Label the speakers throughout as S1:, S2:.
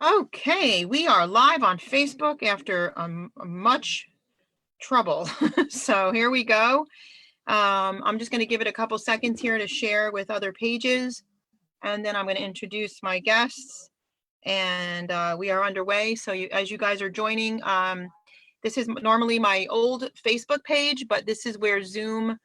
S1: Okay, we are live on Facebook after much trouble. So here we go. I'm just going to give it a couple seconds here to share with other pages, and then I'm going to introduce my guests, and we are underway. So as you guys are joining, this is normally my old Facebook page, but this is where Zoom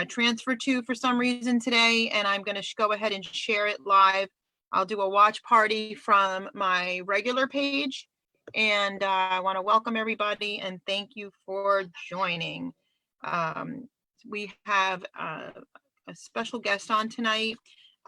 S1: transferred to for some reason today, and I'm going to go ahead and share it live. I'll do a watch party from my regular page, and I want to welcome everybody and thank you for joining. We have a special guest on tonight,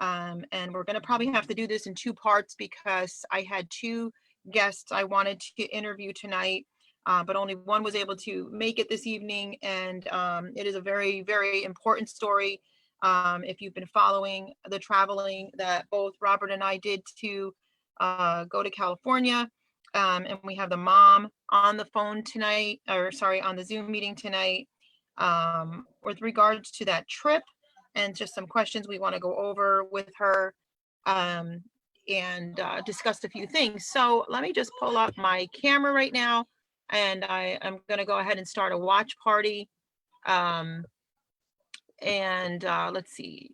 S1: and we're going to probably have to do this in two parts because I had two guests I wanted to interview tonight, but only one was able to make it this evening, and it is a very, very important story. If you've been following the traveling that both Robert and I did to go to California, and we have the mom on the phone tonight, or sorry, on the Zoom meeting tonight, with regards to that trip, and just some questions we want to go over with her, and discuss a few things. So let me just pull up my camera right now, and I am going to go ahead and start a watch party. Let's see,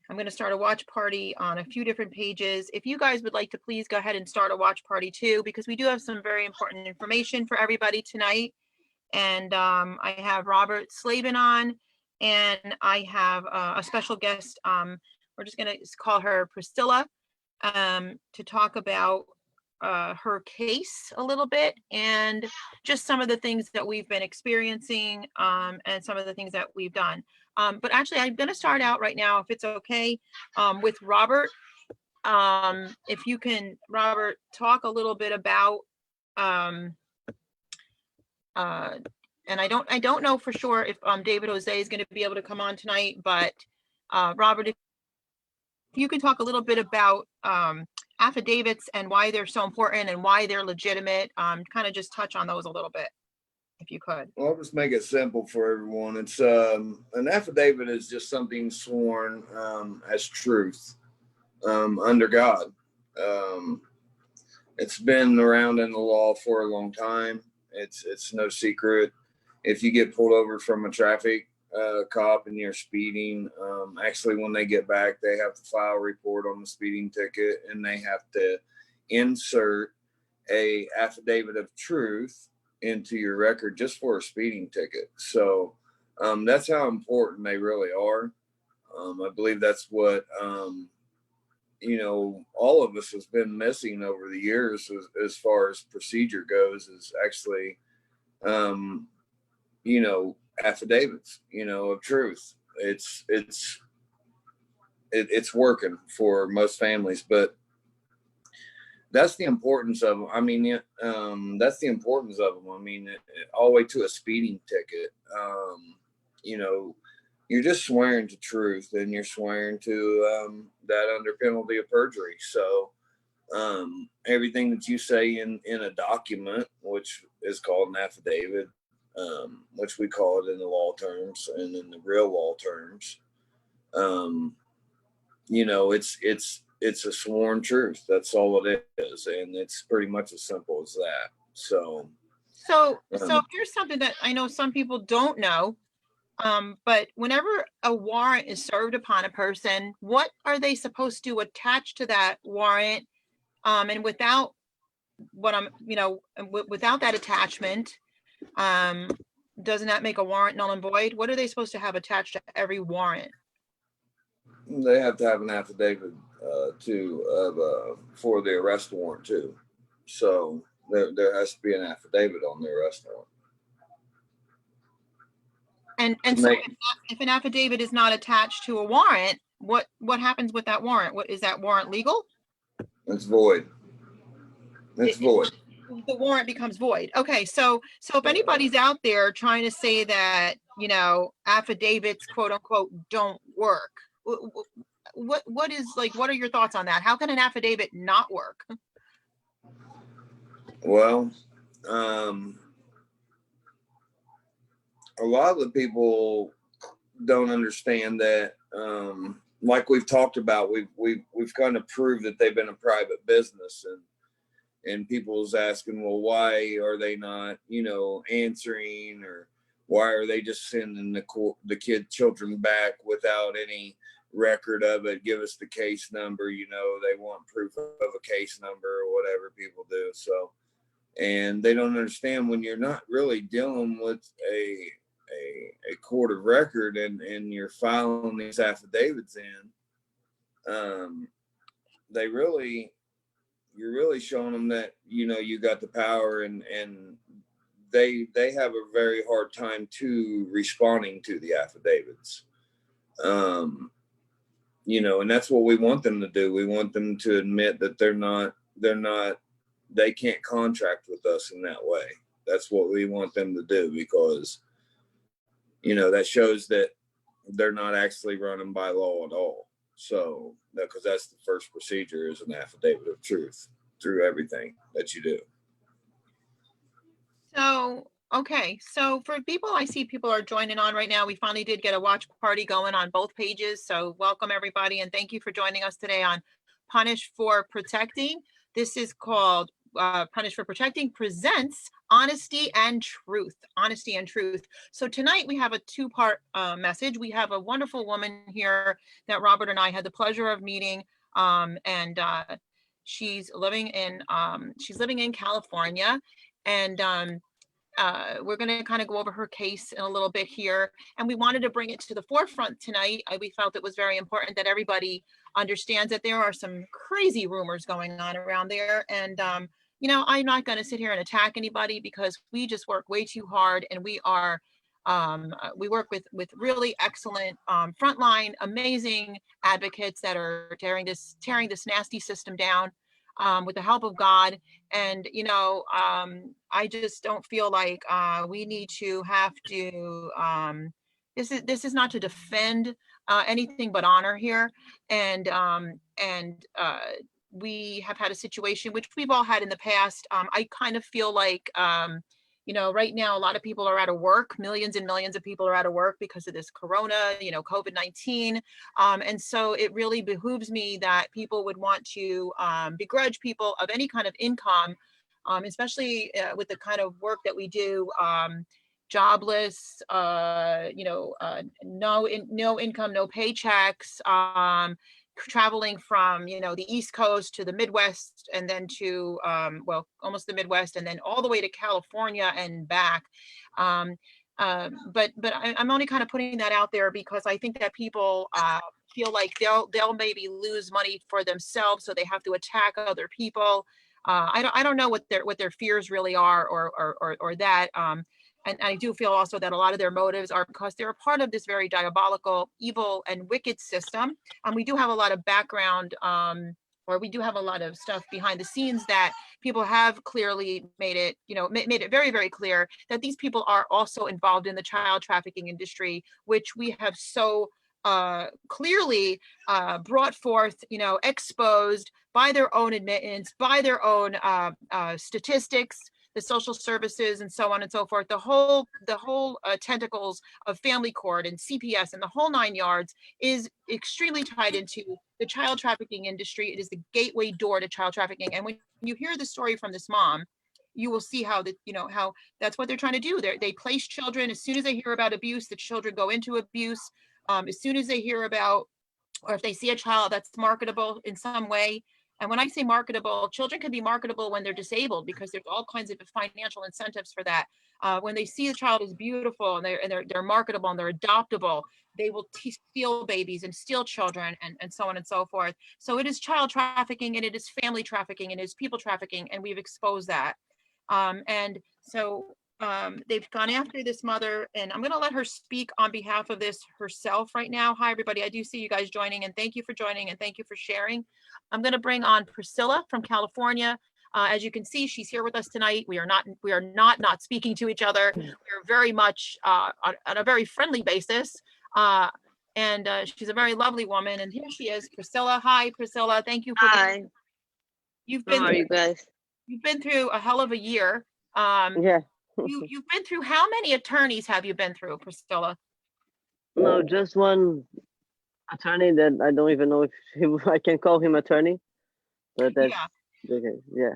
S1: I'm going to start a watch party on a few different pages. If you guys would like to please go ahead and start a watch party too, because we do have some very important information for everybody tonight. And I have Robert Slaven on, and I have a special guest. We're just going to call her Priscilla, to talk about her case a little bit, and just some of the things that we've been experiencing, and some of the things that we've done. But actually, I'm going to start out right now, if it's okay, with Robert. If you can, Robert, talk a little bit about, and I don't know for sure if David Jose is going to be able to come on tonight, but Robert, if you can talk a little bit about affidavits and why they're so important and why they're legitimate, kind of just touch on those a little bit, if you could.
S2: Well, I'll just make it simple for everyone. It's an affidavit is just something sworn as truth under God. It's been around in the law for a long time. It's no secret. If you get pulled over from a traffic cop and you're speeding, actually when they get back, they have to file a report on the speeding ticket, and they have to insert a affidavit of truth into your record just for a speeding ticket. So that's how important they really are. I believe that's what all of us has been missing over the years as far as procedure goes, is actually affidavits of truth. It's working for most families, but that's the importance of them. I mean, that's the importance of them. I mean, all the way to a speeding ticket. You're just swearing to truth, and you're swearing to that under penalty of perjury. So everything that you say in a document, which is called an affidavit, which we call it in the law terms and in the real law terms, it's a sworn truth. That's all it is, and it's pretty much as simple as that. So
S1: here's something that I know some people don't know, but whenever a warrant is served upon a person, what are they supposed to attach to that warrant? And without without that attachment, doesn't that make a warrant null and void? What are they supposed to have attached to every warrant?
S2: They have to have an affidavit for the arrest warrant too. So there has to be an affidavit on the arrest warrant.
S1: And so if an affidavit is not attached to a warrant, what happens with that warrant? What is that warrant legal?
S2: It's void. It's void.
S1: The warrant becomes void. Okay, so if anybody's out there trying to say that affidavits, quote unquote, don't work, what are your thoughts on that? How can an affidavit not work?
S2: Well, a lot of the people don't understand that. Like we've talked about, we've kind of proved that they've been a private business, and people's asking, well, why are they not, answering, or why are they just sending the children back without any record of it? Give us the case number. They want proof of a case number or whatever people do. So, and they don't understand, when you're not really dealing with a court of record, and you're filing these affidavits in, you're really showing them that, you got the power, and they have a very hard time to responding to the affidavits. And that's what we want them to do. We want them to admit that they can't contract with us in that way. That's what we want them to do, because, that shows that they're not actually running by law at all. So, because that's the first procedure, is an affidavit of truth through everything that you do.
S1: So, okay. So for people, I see people are joining on right now. We finally did get a watch party going on both pages. So welcome everybody. And thank you for joining us today on Punish for Protecting. This is called Punish for Protecting presents Honesty and Truth. Honesty and Truth. So tonight we have a two-part message. We have a wonderful woman here that Robert and I had the pleasure of meeting. She's living in California. And we're going to kind of go over her case in a little bit here. And we wanted to bring it to the forefront tonight. We felt it was very important that everybody understands that there are some crazy rumors going on around there. And, I'm not going to sit here and attack anybody, because we just work way too hard. And we work with really excellent frontline, amazing advocates that are tearing this nasty system down. With the help of God. And, I just don't feel like we need to have to, this is not to defend anything but honor here. And we have had a situation, which we've all had in the past. I kind of feel like, right now, a lot of people are out of work. Millions and millions of people are out of work because of this Corona, COVID-19. And so it really behooves me that people would want to begrudge people of any kind of income, especially with the kind of work that we do, jobless, no income, no paychecks, traveling from the East Coast to the Midwest, and then to almost the Midwest, and then all the way to California and back. But I'm only kind of putting that out there because I think that people feel like they'll maybe lose money for themselves, so they have to attack other people. I don't know what their fears really are, or that. And I do feel also that a lot of their motives are because they're a part of this very diabolical, evil, and wicked system. And we do have a lot of background, or we do have a lot of stuff behind the scenes that people have clearly made it very, very clear that these people are also involved in the child trafficking industry, which we have so clearly brought forth, exposed by their own admittance, by their own statistics, the social services, and so on and so forth. The whole tentacles of family court and CPS and the whole 9 yards is extremely tied into the child trafficking industry. It is the gateway door to child trafficking. And when you hear the story from this mom, you will see how how that's what they're trying to do. They place children. As soon as they hear about abuse, the children go into abuse. As soon as they hear about, or if they see a child that's marketable in some way. And when I say marketable, children can be marketable when they're disabled, because there's all kinds of financial incentives for that. When they see a child is beautiful and they're marketable and they're adoptable, they will steal babies and steal children, and so on and so forth. So it is child trafficking, and it is family trafficking, and it is people trafficking, and we've exposed that. And so they've gone after this mother, and I'm going to let her speak on behalf of this herself right now. Hi, everybody. I do see you guys joining, and thank you for joining, and thank you for sharing. I'm going to bring on Priscilla from California. As you can see, she's here with us tonight. We are not speaking to each other. We are very much on a very friendly basis. And she's a very lovely woman. And here she is, Priscilla. Hi, Priscilla. Thank you for
S3: Hi. How are you guys?
S1: You've been through a hell of a year.
S3: Yeah.
S1: You've been through, how many attorneys have you been through, Priscilla?
S3: No, just one attorney that I don't even know if I can call him attorney, but that's
S1: Yeah.
S3: okay. Yeah.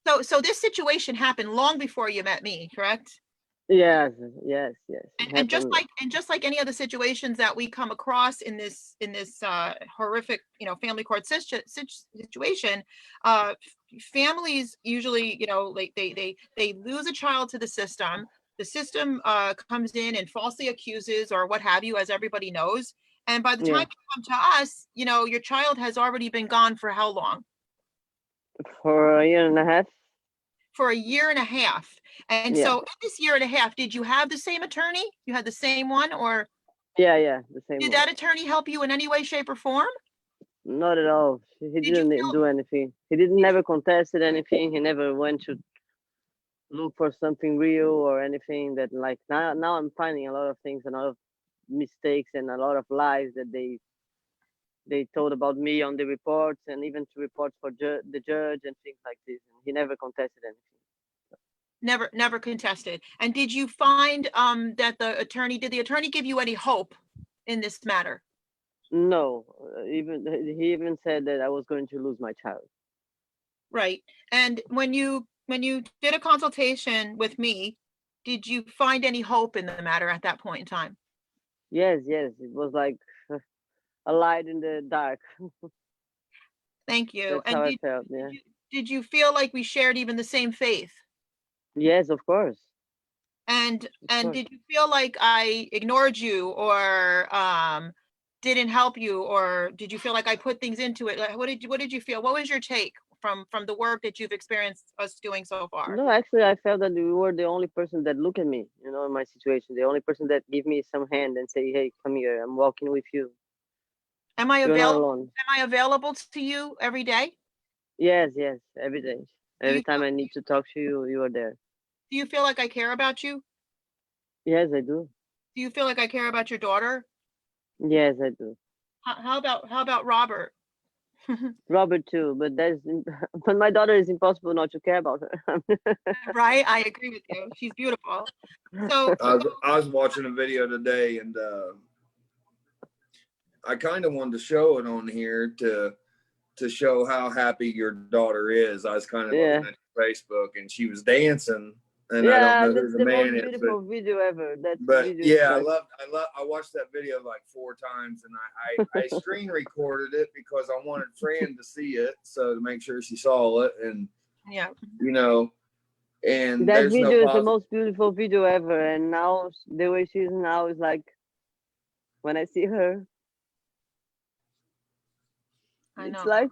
S1: So this situation happened long before you met me, correct?
S3: Yes, yes, yes. It
S1: And just
S3: happened.
S1: like any other situations that we come across in this horrific, family court situation, families usually, like they lose a child to the system. The system comes in and falsely accuses or what have you, as everybody knows. And by the
S3: Yeah,
S1: time you come to us, your child has already been gone for how long?
S3: for a year and a half.
S1: For a year and a half. And
S3: Yeah,
S1: so in this year and a half, did you have the same attorney? You had the same one, or
S3: yeah, yeah. The same
S1: did
S3: one.
S1: that attorney help you in any way, shape, or form?
S3: Not at all. He
S1: Did you
S3: didn't
S1: feel
S3: do anything. He didn't
S1: did you,
S3: never contested anything. He never went to look for something real or anything. That like now I'm finding a lot of things, a lot of mistakes, and a lot of lies that they told about me on the reports, and even to reports for the judge and things like this. And he never contested anything.
S1: never contested? And did you find that did the attorney give you any hope in this matter?
S3: No, even he even said that I was going to lose my child.
S1: Right. And when you did a consultation with me, did you find any hope in the matter at that point in time?
S3: Yes, yes, it was like a light in the dark.
S1: Thank you.
S3: That's
S1: And
S3: how I felt.
S1: did
S3: Yeah.
S1: you did you feel like we shared even the same faith?
S3: Yes, of course,
S1: And
S3: of
S1: and
S3: course.
S1: did you feel like I ignored you or didn't help you, or did you feel like I put things into it? Like, what did you feel? What was your take from the work that you've experienced us doing so far?
S3: No, actually, I felt that you were the only person that looked at me, in my situation. The only person that give me some hand and say, "Hey, come here. I'm walking with you.
S1: Am I
S3: You're not
S1: available?
S3: alone."
S1: Am I available to you every day?
S3: Yes, yes, every day.
S1: Do
S3: Every
S1: you
S3: time I need to talk to you, you are there.
S1: do you feel like I care about you?
S3: Yes, I do.
S1: Do you feel like I care about your daughter?
S3: Yes, I do.
S1: How about Robert?
S3: Robert too, but but my daughter is impossible not to care about her.
S1: Right? I agree with you. She's beautiful. So
S2: I was watching a video today, and I kind of wanted to show it on here to show how happy your daughter is. I was kind of
S3: Yeah.
S2: looking at Facebook, and she was dancing, and I don't
S3: Yeah,
S2: know who
S3: that's
S2: the
S3: the most
S2: man is,
S3: beautiful video ever. That
S2: but
S3: video is
S2: yeah,
S3: like,
S2: I watched that video like 4 times, and I screen recorded it because I wanted Fran to see it, so to make sure she saw it, and
S1: yeah.
S2: you know, and
S3: that
S2: there's no
S3: video is the
S2: pos.
S3: most beautiful video ever. And now the way she is now is like, when I see her,
S1: I
S3: it's
S1: know.
S3: like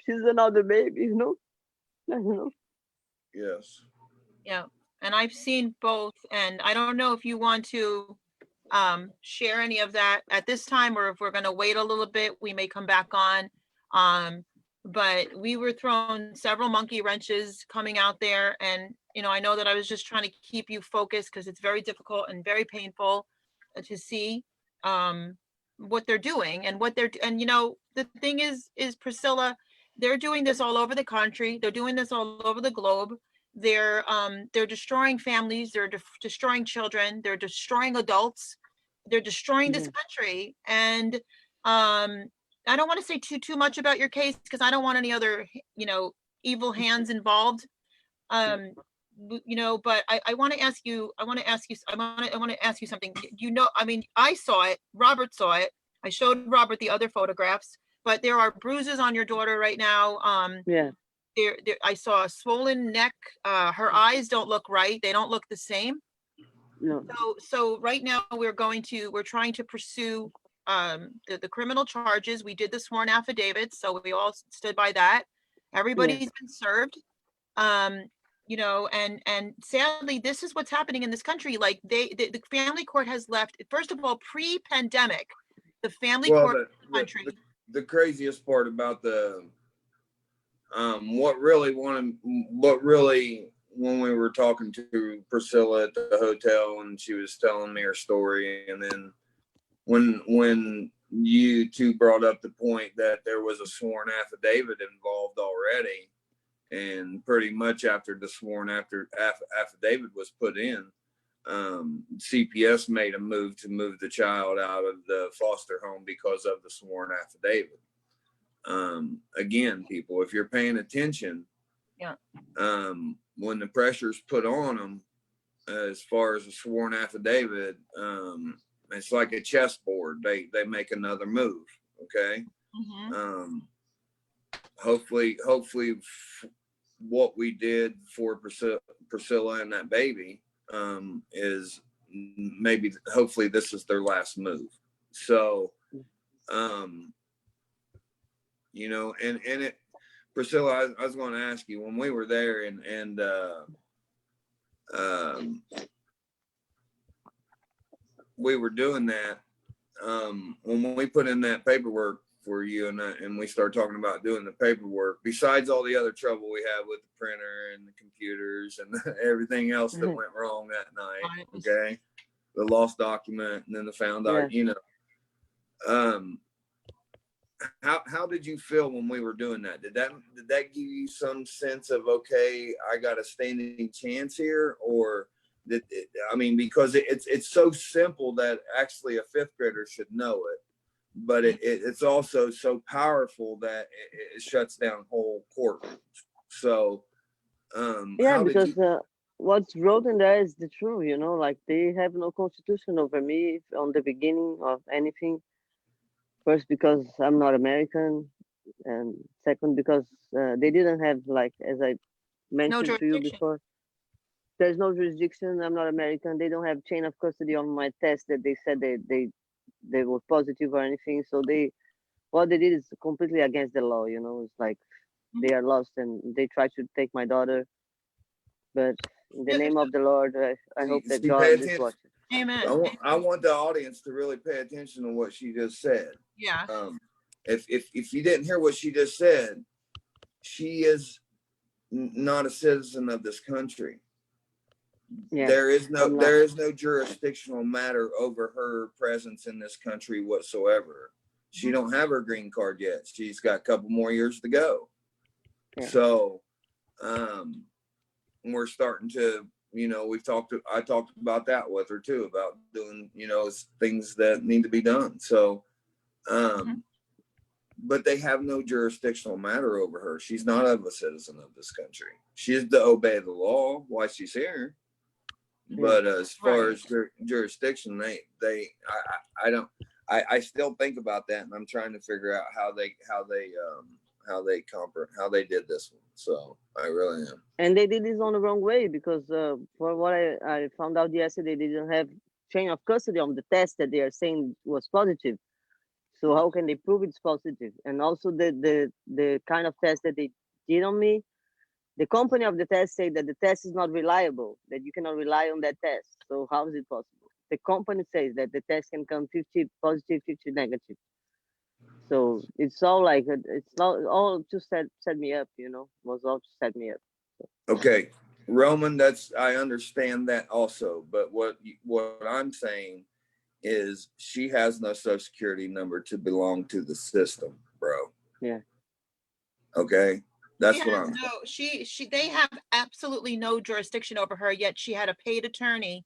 S3: she's another baby, I don't know.
S2: Yes.
S1: Yeah. And I've seen both, and I don't know if you want to share any of that at this time, or if we're going to wait a little bit, we may come back on. But we were thrown several monkey wrenches coming out there, and I know that I was just trying to keep you focused because it's very difficult and very painful to see what they're doing and the thing is Priscilla, they're doing this all over the country. They're doing this all over the globe. They're destroying families. They're destroying children. They're destroying adults. They're destroying this
S3: Yeah.
S1: country. And I don't want to say too much about your case because I don't want any other evil hands involved. Um, but I want to ask you. I want to ask you something. I mean, I saw it. Robert saw it. I showed Robert the other photographs, but there are bruises on your daughter right now.
S3: Yeah.
S1: There I saw a swollen neck. Her eyes don't look right. They don't look the same.
S3: No.
S1: So right now we're trying to pursue the criminal charges. We did the sworn affidavits, so we all stood by that. Everybody's been served. And sadly, this is what's happening in this country. Like the family court has left, first of all, pre-pandemic, the family
S2: Well,
S1: court country.
S2: the craziest part about what really when we were talking to Priscilla at the hotel and she was telling me her story, and then when you two brought up the point that there was a sworn affidavit involved already, and pretty much after the sworn affidavit was put in, CPS made a move to move the child out of the foster home because of the sworn affidavit. Again, people, if you're paying attention,
S1: Yeah.
S2: When the pressure's put on them, as far as a sworn affidavit, it's like a chessboard. They make another move. Okay.
S1: Mm-hmm.
S2: Hopefully what we did for Priscilla and that baby, is maybe, hopefully this is their last move. So, you know, and it, Priscilla, I was going to ask you when we were there and we were doing that, when we put in that paperwork for you and we started talking about doing the paperwork, besides all the other trouble we had with the printer and the computers and everything else that went wrong that night, okay, the lost document and then the found out, you know, how did you feel when we were doing that? Did that give you some sense of, okay, I got a standing chance here? Or I mean, because it's so simple that actually a fifth grader should know it, but it's also so powerful that it shuts down whole courtrooms. So,
S3: because what's wrote in there is the truth, you know, like they have no constitution over me on the beginning of anything. First, because I'm not American, and second, because they didn't have, like, as I
S1: No
S3: mentioned to you
S1: jurisdiction.
S3: before, there's no jurisdiction. I'm not American. They don't have chain of custody on my test that they said they were positive or anything. So what they did is completely against the law. You know, it's like they are lost and they try to take my daughter. But in the name of the Lord, I hope that God is watching.
S1: Amen.
S2: I want the audience to really pay attention to what she just said.
S1: Yeah.
S2: If you didn't hear what she just said, she is not a citizen of this country.
S3: Yeah,
S2: there is no jurisdictional matter over her presence in this country whatsoever. She don't have her green card yet. She's got a couple more years to go. Yeah. So, we're starting to, you know, I talked about that with her too, about doing, you know, things that need to be done. So, but they have no jurisdictional matter over her. She's not a citizen of this country. She is to obey the law while she's here. But as far as jurisdiction, I still think about that, and I'm trying to figure out how they did this one. So I really am.
S3: And they did this on the wrong way, because for what I found out yesterday, they didn't have chain of custody on the test that they are saying was positive. So how can they prove it's positive? And also the kind of test that they did on me, the company of the test said that the test is not reliable, that you cannot rely on that test. So how is it possible? The company says that the test can come 50 positive, 50 negative. So it's all like, it's not all to set me up, you know, was all to set me up. So.
S2: Okay, Roman, I understand that also, but what I'm saying is she has no social security number to belong to the system, bro.
S3: Yeah.
S2: Okay. That's what I'm
S1: they have absolutely no jurisdiction over her, yet she had a paid attorney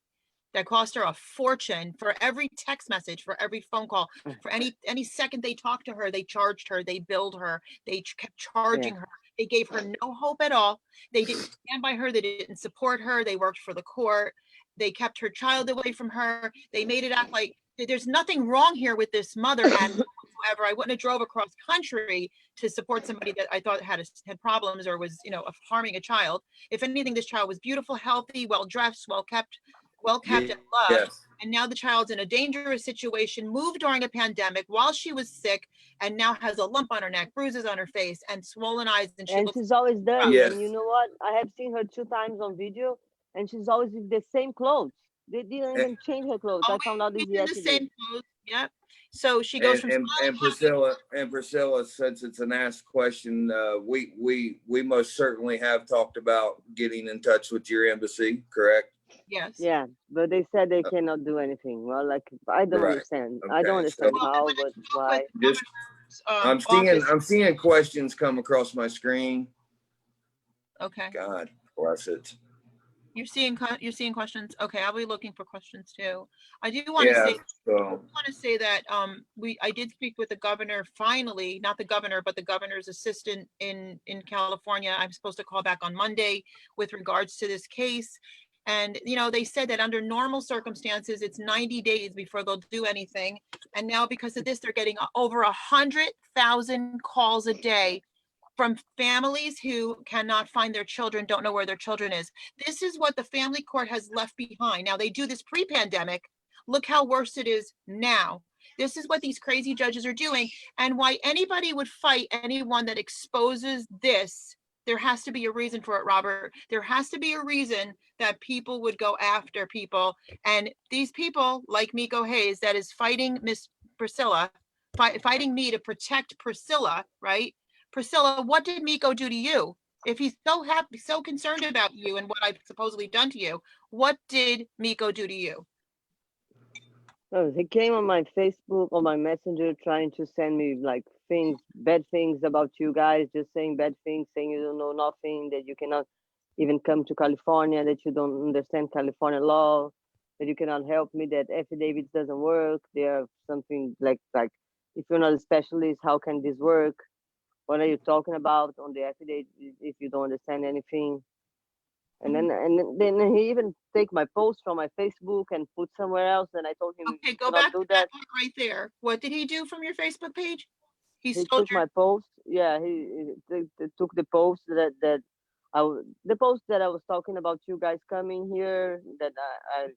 S1: that cost her a fortune for every text message, for every phone call, for any second they talked to her, they charged her, they billed her, they kept charging her. They gave her no hope at all. They didn't stand by her. They didn't support her. They worked for the court. They kept her child away from her. They made it act like there's nothing wrong here with this mother and whatsoever. I wouldn't have drove across country to support somebody that I thought had problems or was, you know, harming a child. If anything, this child was beautiful, healthy, well dressed, well kept and loved. Yes. And now the child's in a dangerous situation, moved during a pandemic while she was sick, and now has a lump on her neck, bruises on her face, and swollen eyes. And
S3: she's always dirty. Yes. And you know what? I have seen her 2 times on video, and she's always with the same clothes. They didn't even change her clothes. I found out this yesterday. The same clothes.
S1: Yep. So she goes
S2: and Priscilla, since it's an asked question, we most certainly have talked about getting in touch with your embassy, correct?
S1: Yes.
S3: Yeah, but they said they cannot do anything. Well, like, I don't understand. Okay. I don't understand how, but why.
S2: I'm seeing questions come across my screen.
S1: Okay.
S2: God bless it.
S1: You're seeing questions. Okay, I'll be looking for questions too. I do want to
S2: Yeah,
S1: say,
S2: so
S1: that I did speak with the governor finally, not the governor, but the governor's assistant in California. I'm supposed to call back on Monday with regards to this case. And, you know, they said that under normal circumstances, it's 90 days before they'll do anything. And now because of this, they're getting over 100,000 calls a day from families who cannot find their children, don't know where their children is. This is what the family court has left behind. Now they do this pre-pandemic. Look how worse it is now. This is what these crazy judges are doing, and why anybody would fight anyone that exposes this. There has to be a reason for it, Robert. There has to be a reason that people would go after people. And these people like Miko Hayes that is fighting Miss Priscilla, fighting me to protect Priscilla, right? Priscilla, what did Miko do to you? If he's so happy, so concerned about you and what I've supposedly done to you, what did Miko do to you?
S3: Oh, he came on my Facebook, on my Messenger, trying to send me like things, bad things about you guys, just saying bad things, saying you don't know nothing, that you cannot even come to California, that you don't understand California law, that you cannot help me, that affidavits doesn't work. There are something like if you're not a specialist, how can this work? What are you talking about on the affidavit if you don't understand anything? And then he even take my post from my Facebook and put somewhere else. And I told him,
S1: Okay,
S3: you
S1: go
S3: cannot
S1: back
S3: do
S1: to that
S3: that.
S1: part right there. What did he do from your Facebook page? He
S3: He
S1: stole
S3: took
S1: your,
S3: my post. Yeah, he took the post that the post that I was talking about you guys coming here. That I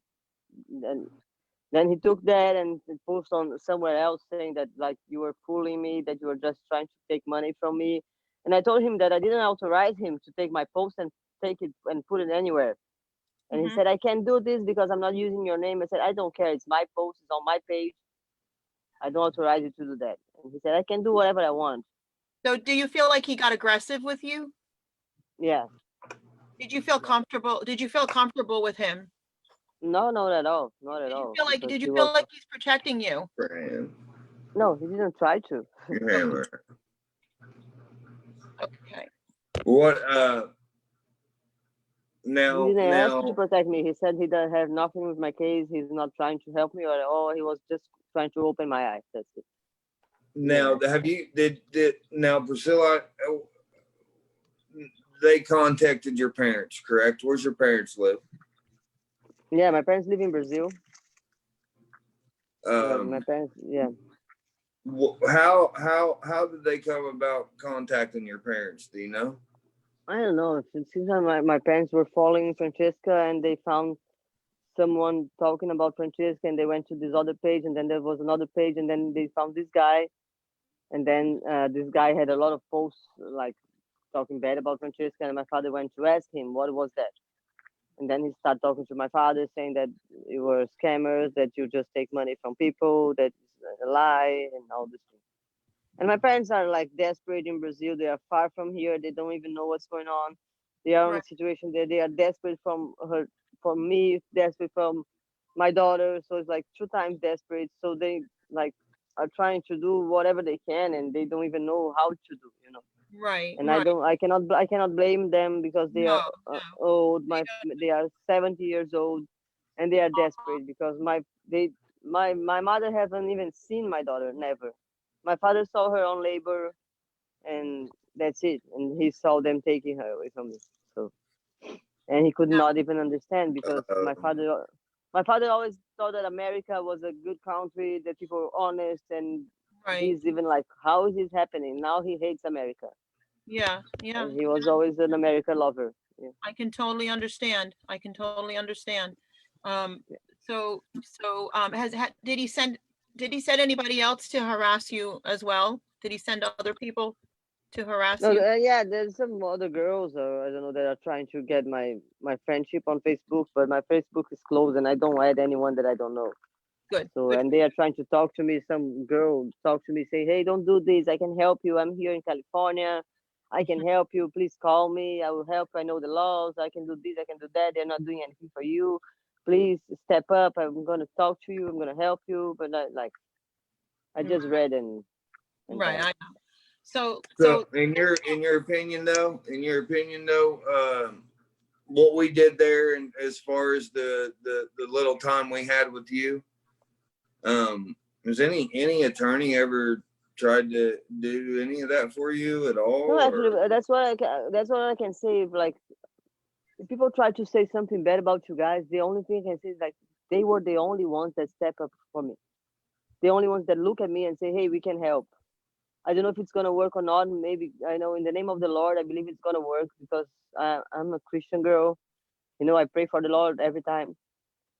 S3: then he took that and posted on somewhere else saying that like you were fooling me, that you were just trying to take money from me. And I told him that I didn't authorize him to take my post and take it and put it anywhere. And he
S1: Mhm.
S3: said, I can't do this because I'm not using your name. I said, I don't care. It's my post. It's on my page. I don't authorize you to do that. And he said, I can do whatever I want.
S1: So do you feel like he got aggressive with you?
S3: Yeah.
S1: Did you feel comfortable? Did you feel comfortable with him?
S3: No, not at all. Not at all. Because
S1: Did you
S3: he
S1: feel
S3: was,
S1: like he's protecting you?
S2: Fran,
S3: no, he didn't try to.
S2: your handler.
S1: Okay.
S2: What
S3: He
S2: now
S3: didn't ask to
S2: now
S3: protect me. He said he doesn't have nothing with my case. He's not trying to help me at all. He was just trying to open my eyes. That's it.
S2: now have you did now Priscilla, they contacted your parents, correct? Where's your parents live?
S3: Yeah, my parents live in Brazil. My
S2: Um,
S3: parents, yeah.
S2: how did they come about contacting your parents? Do you know?
S3: I don't know. It seems like my parents were following Francesca and they found someone talking about Francesca and they went to this other page and then there was another page and then they found this guy and then this guy had a lot of posts like talking bad about Francesca and my father went to ask him what was that, and then he started talking to my father saying that you were scammers, that you just take money from people, that it's a lie and all this thing. And my parents are like desperate in Brazil. They are far from here. They don't even know what's going on. They are in
S1: Right.
S3: a situation that they are desperate from me, desperate from my daughter. So it's like two times desperate. So they like are trying to do whatever they can, and they don't even know how to do.
S1: Right.
S3: And
S1: Right.
S3: I cannot blame them because they are
S1: No. No.
S3: old. They are 70 years old, and they are desperate because my mother hasn't even seen my daughter, never. My father saw her on labor, and that's it. And he saw them taking her away from me. So, and he could not even understand because my father always thought that America was a good country, that people were honest, and
S1: Right.
S3: he's even like, how is this happening? Now he hates America,
S1: Yeah. Yeah.
S3: and he was always an America lover. Yeah.
S1: I can totally understand. I can totally understand. Um, did he send anybody else to harass you as well? Did he send other people to harass
S3: No,
S1: you?
S3: yeah, there's some other girls, I don't know, that are trying to get my friendship on Facebook, but my Facebook is closed, and I don't add anyone that I don't know.
S1: Good.
S3: So,
S1: Good.
S3: and they are trying to talk to me. Some girl talk to me, say, "Hey, don't do this. I can help you. I'm here in California. I can help you. Please call me. I will help. I know the laws. I can do this. I can do that. They're not doing anything for you. Please step up. I'm gonna talk to you. I'm gonna help you." But I just read and
S1: Right. I know. So
S2: So in your opinion though, what we did there, and as far as the little time we had with you, has any attorney ever tried to do any of that for you at all?
S3: No, actually,
S2: or-
S3: that's what I can say. Like, if people try to say something bad about you guys, the only thing I can say is like they were the only ones that step up for me. The only ones that look at me and say, "Hey, we can help." I don't know if it's gonna work or not. Maybe I know in the name of the Lord, I believe it's gonna work because I'm a Christian girl. You know, I pray for the Lord every time.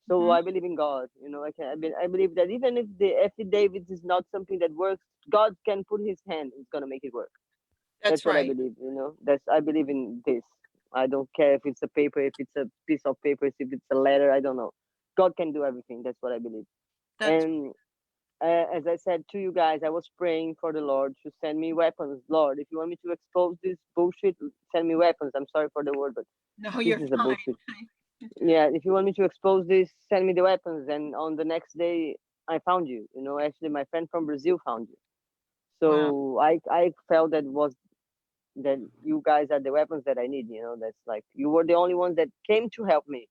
S3: So
S1: Mhm.
S3: I believe in God. You know, I believe that even if the affidavit is not something that works, God can put His hand. It's gonna make it work. That's
S1: That's
S3: what I
S1: right.
S3: believe. You know, that's I believe in this. I don't care if it's a paper, if it's a piece of paper, if it's a letter. I don't know. God can do everything. That's what I believe.
S1: That's
S3: And as I said to you guys, I was praying for the Lord to send me weapons. Lord, if you want me to expose this bullshit, send me weapons. I'm sorry for the word, but
S1: no,
S3: this
S1: you're
S3: is a
S1: fine.
S3: bullshit. Yeah, if you want me to expose this, send me the weapons. And on the next day, I found you. You know, actually, my friend from Brazil found you.
S1: Wow.
S3: So I felt that you guys are the weapons that I need. You know, that's like you were the only ones that came to help me.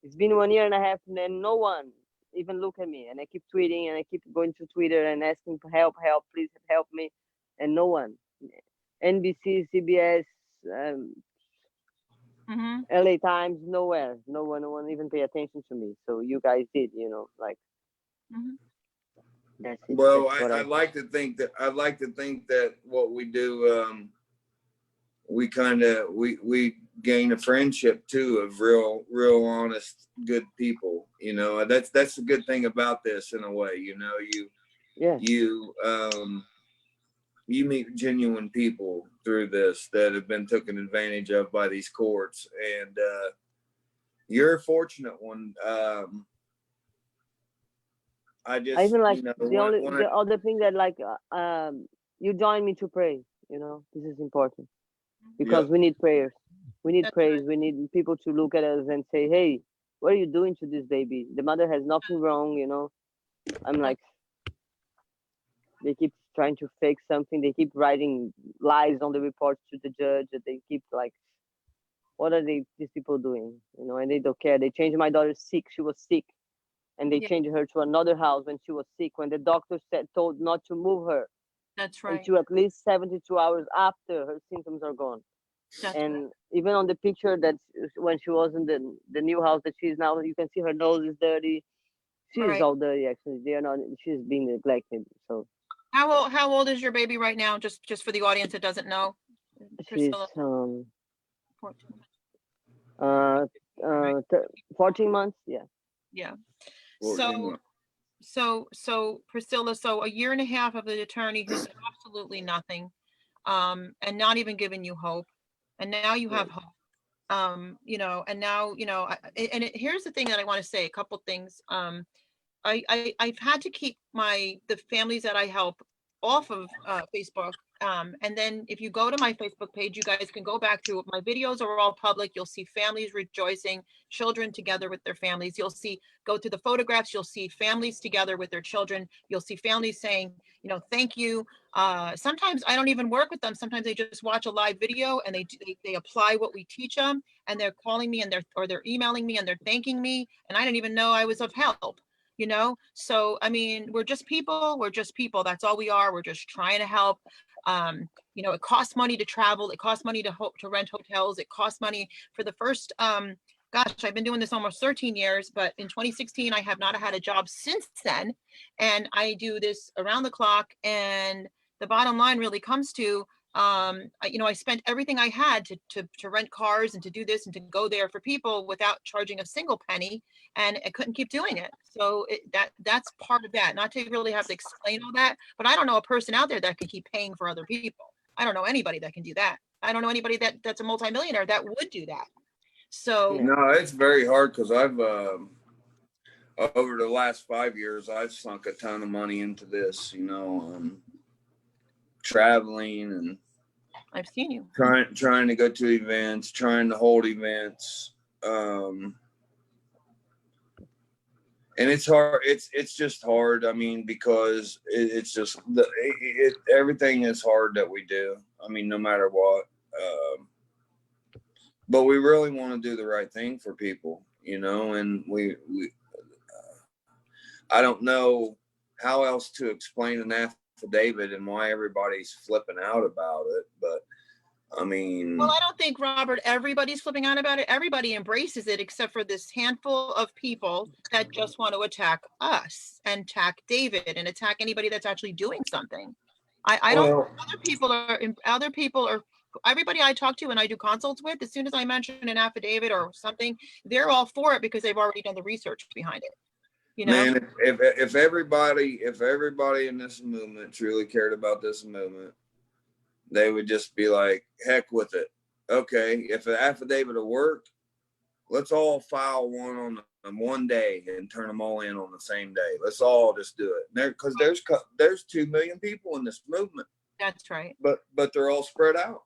S3: It's been 1.5 years and no one even look at me. And I keep tweeting and I keep going to Twitter and asking for help, please help me, and no one. NBC, CBS,
S1: Hmm.
S3: LA Times, nowhere. No one even pay attention to me. So you guys did, you know, like
S1: Hmm.
S3: that's it.
S2: Well,
S3: That's what
S2: I'd like to think that what we do, we kind of we gain a friendship too of real honest good people. You know, that's the good thing about this in a way. You know,
S3: yeah.
S2: you meet genuine people through this that have been taken advantage of by these courts, and you're a fortunate one. I
S3: I
S2: just,
S3: even like
S2: you know, when I,
S3: the other thing that like you join me to pray. You know, this is important because
S2: yep.
S3: we need prayers. We need
S1: That's
S3: praise. We need people to look at us and say, "Hey, what are you doing to this baby? The mother has nothing wrong." You know, I'm
S1: right.
S3: like, they keep trying to fake something. They keep writing lies on the reports to the judge. They keep like, what are these people doing? You know, and they don't care. They changed my daughter sick. She was sick, and they
S1: Yeah,
S3: changed her to another house when she was sick. When the doctor said told not to move her
S1: that's right.
S3: until at least 72 hours after her symptoms are gone.
S1: That's right.
S3: And even on the picture that when she was in the new house that she's now, you can see her nose is dirty. She is
S1: Right.
S3: all dirty actually. They are not. She's being neglected. So
S1: How old is your baby right now? Just for the audience that doesn't know.
S3: she's
S1: Priscilla, 14.
S3: uh
S1: Right.
S3: 14 months. Yeah.
S1: Yeah.
S2: 14
S1: So
S2: months.
S1: so Priscilla, so a year and a half of the attorney who's absolutely nothing, and not even giving you hope, and now you have hope. And now, here's the thing that I want to say, a couple things. I've had to keep the families that I help off of Facebook. And then if you go to my Facebook page, you guys can go back to my videos are all public. You'll see families rejoicing, children together with their families. You'll see, go to the photographs, you'll see families together with their children. You'll see families saying, thank you. Sometimes I don't even work with them. Sometimes they just watch a live video and they apply what we teach them, and they're calling me and they're emailing me and they're thanking me. And I didn't even know I was of help. So I mean, we're just people. That's all we are. We're just trying to help. It costs money to travel. It costs money to rent hotels. It costs money for the first gosh, I've been doing this almost 13 years, but in 2016 I have not had a job since then, and I do this around the clock. And the bottom line really comes to I spent everything I had to rent cars and to do this and to go there for people without charging a single penny, and I couldn't keep doing it. So that's part of that. Not to really have to explain all that, but I don't know a person out there that can keep paying for other people. I don't know anybody that can do that. I don't know anybody that's a multimillionaire that would do that. So
S3: Yeah.
S2: No, it's very hard because I've over the last 5 years, I've sunk a ton of money into this. Traveling and
S1: I've seen you.
S2: trying to go to events, trying to hold events. And it's hard. It's just hard. I mean, because it's just everything is hard that we do. I mean, no matter what. but we really want to do the right thing for people, you know, and I don't know how else to explain an affidavit and why everybody's flipping out about it, but I mean,
S1: Well, I don't think, Robert, everybody's flipping out about it. Everybody embraces it except for this handful of people that just want to attack us and attack David and attack anybody that's actually doing something. I don't,
S2: well,
S1: other people are, everybody I talk to and I do consults with, as soon as I mention an affidavit or something, they're all for it because they've already done the research behind it. You know?
S2: man, if everybody in this movement truly cared about this movement, they would just be like, heck with it. Okay, if an affidavit will work, let's all file one on one day and turn them all in on the same day. Let's all just do it. Because there's 2 million people in this movement.
S1: That's right.
S2: But they're all spread out.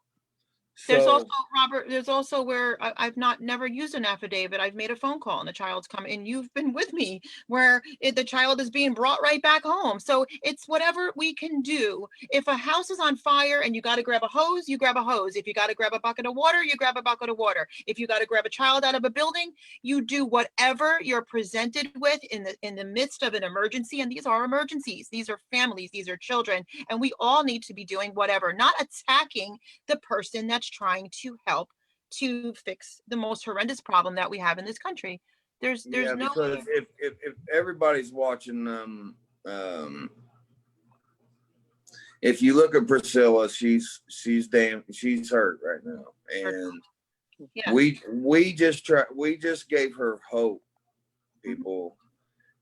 S1: There's
S2: So,
S1: also, Robert, there's also where I've never used an affidavit. I've made a phone call and the child's come and you've been with me where the child is being brought right back home. So it's whatever we can do. If a house is on fire and you got to grab a hose, you grab a hose. If you got to grab a bucket of water, you grab a bucket of water. If you got to grab a child out of a building, you do whatever you're presented with in the midst of an emergency. And these are emergencies. These are families. These are children. And we all need to be doing whatever, not attacking the person that's trying to help to fix the most horrendous problem that we have in this country. There's
S2: yeah,
S1: no,
S2: because if everybody's watching, if you look at Priscilla, she's hurt right now, and
S1: yeah,
S2: we just gave her hope, people.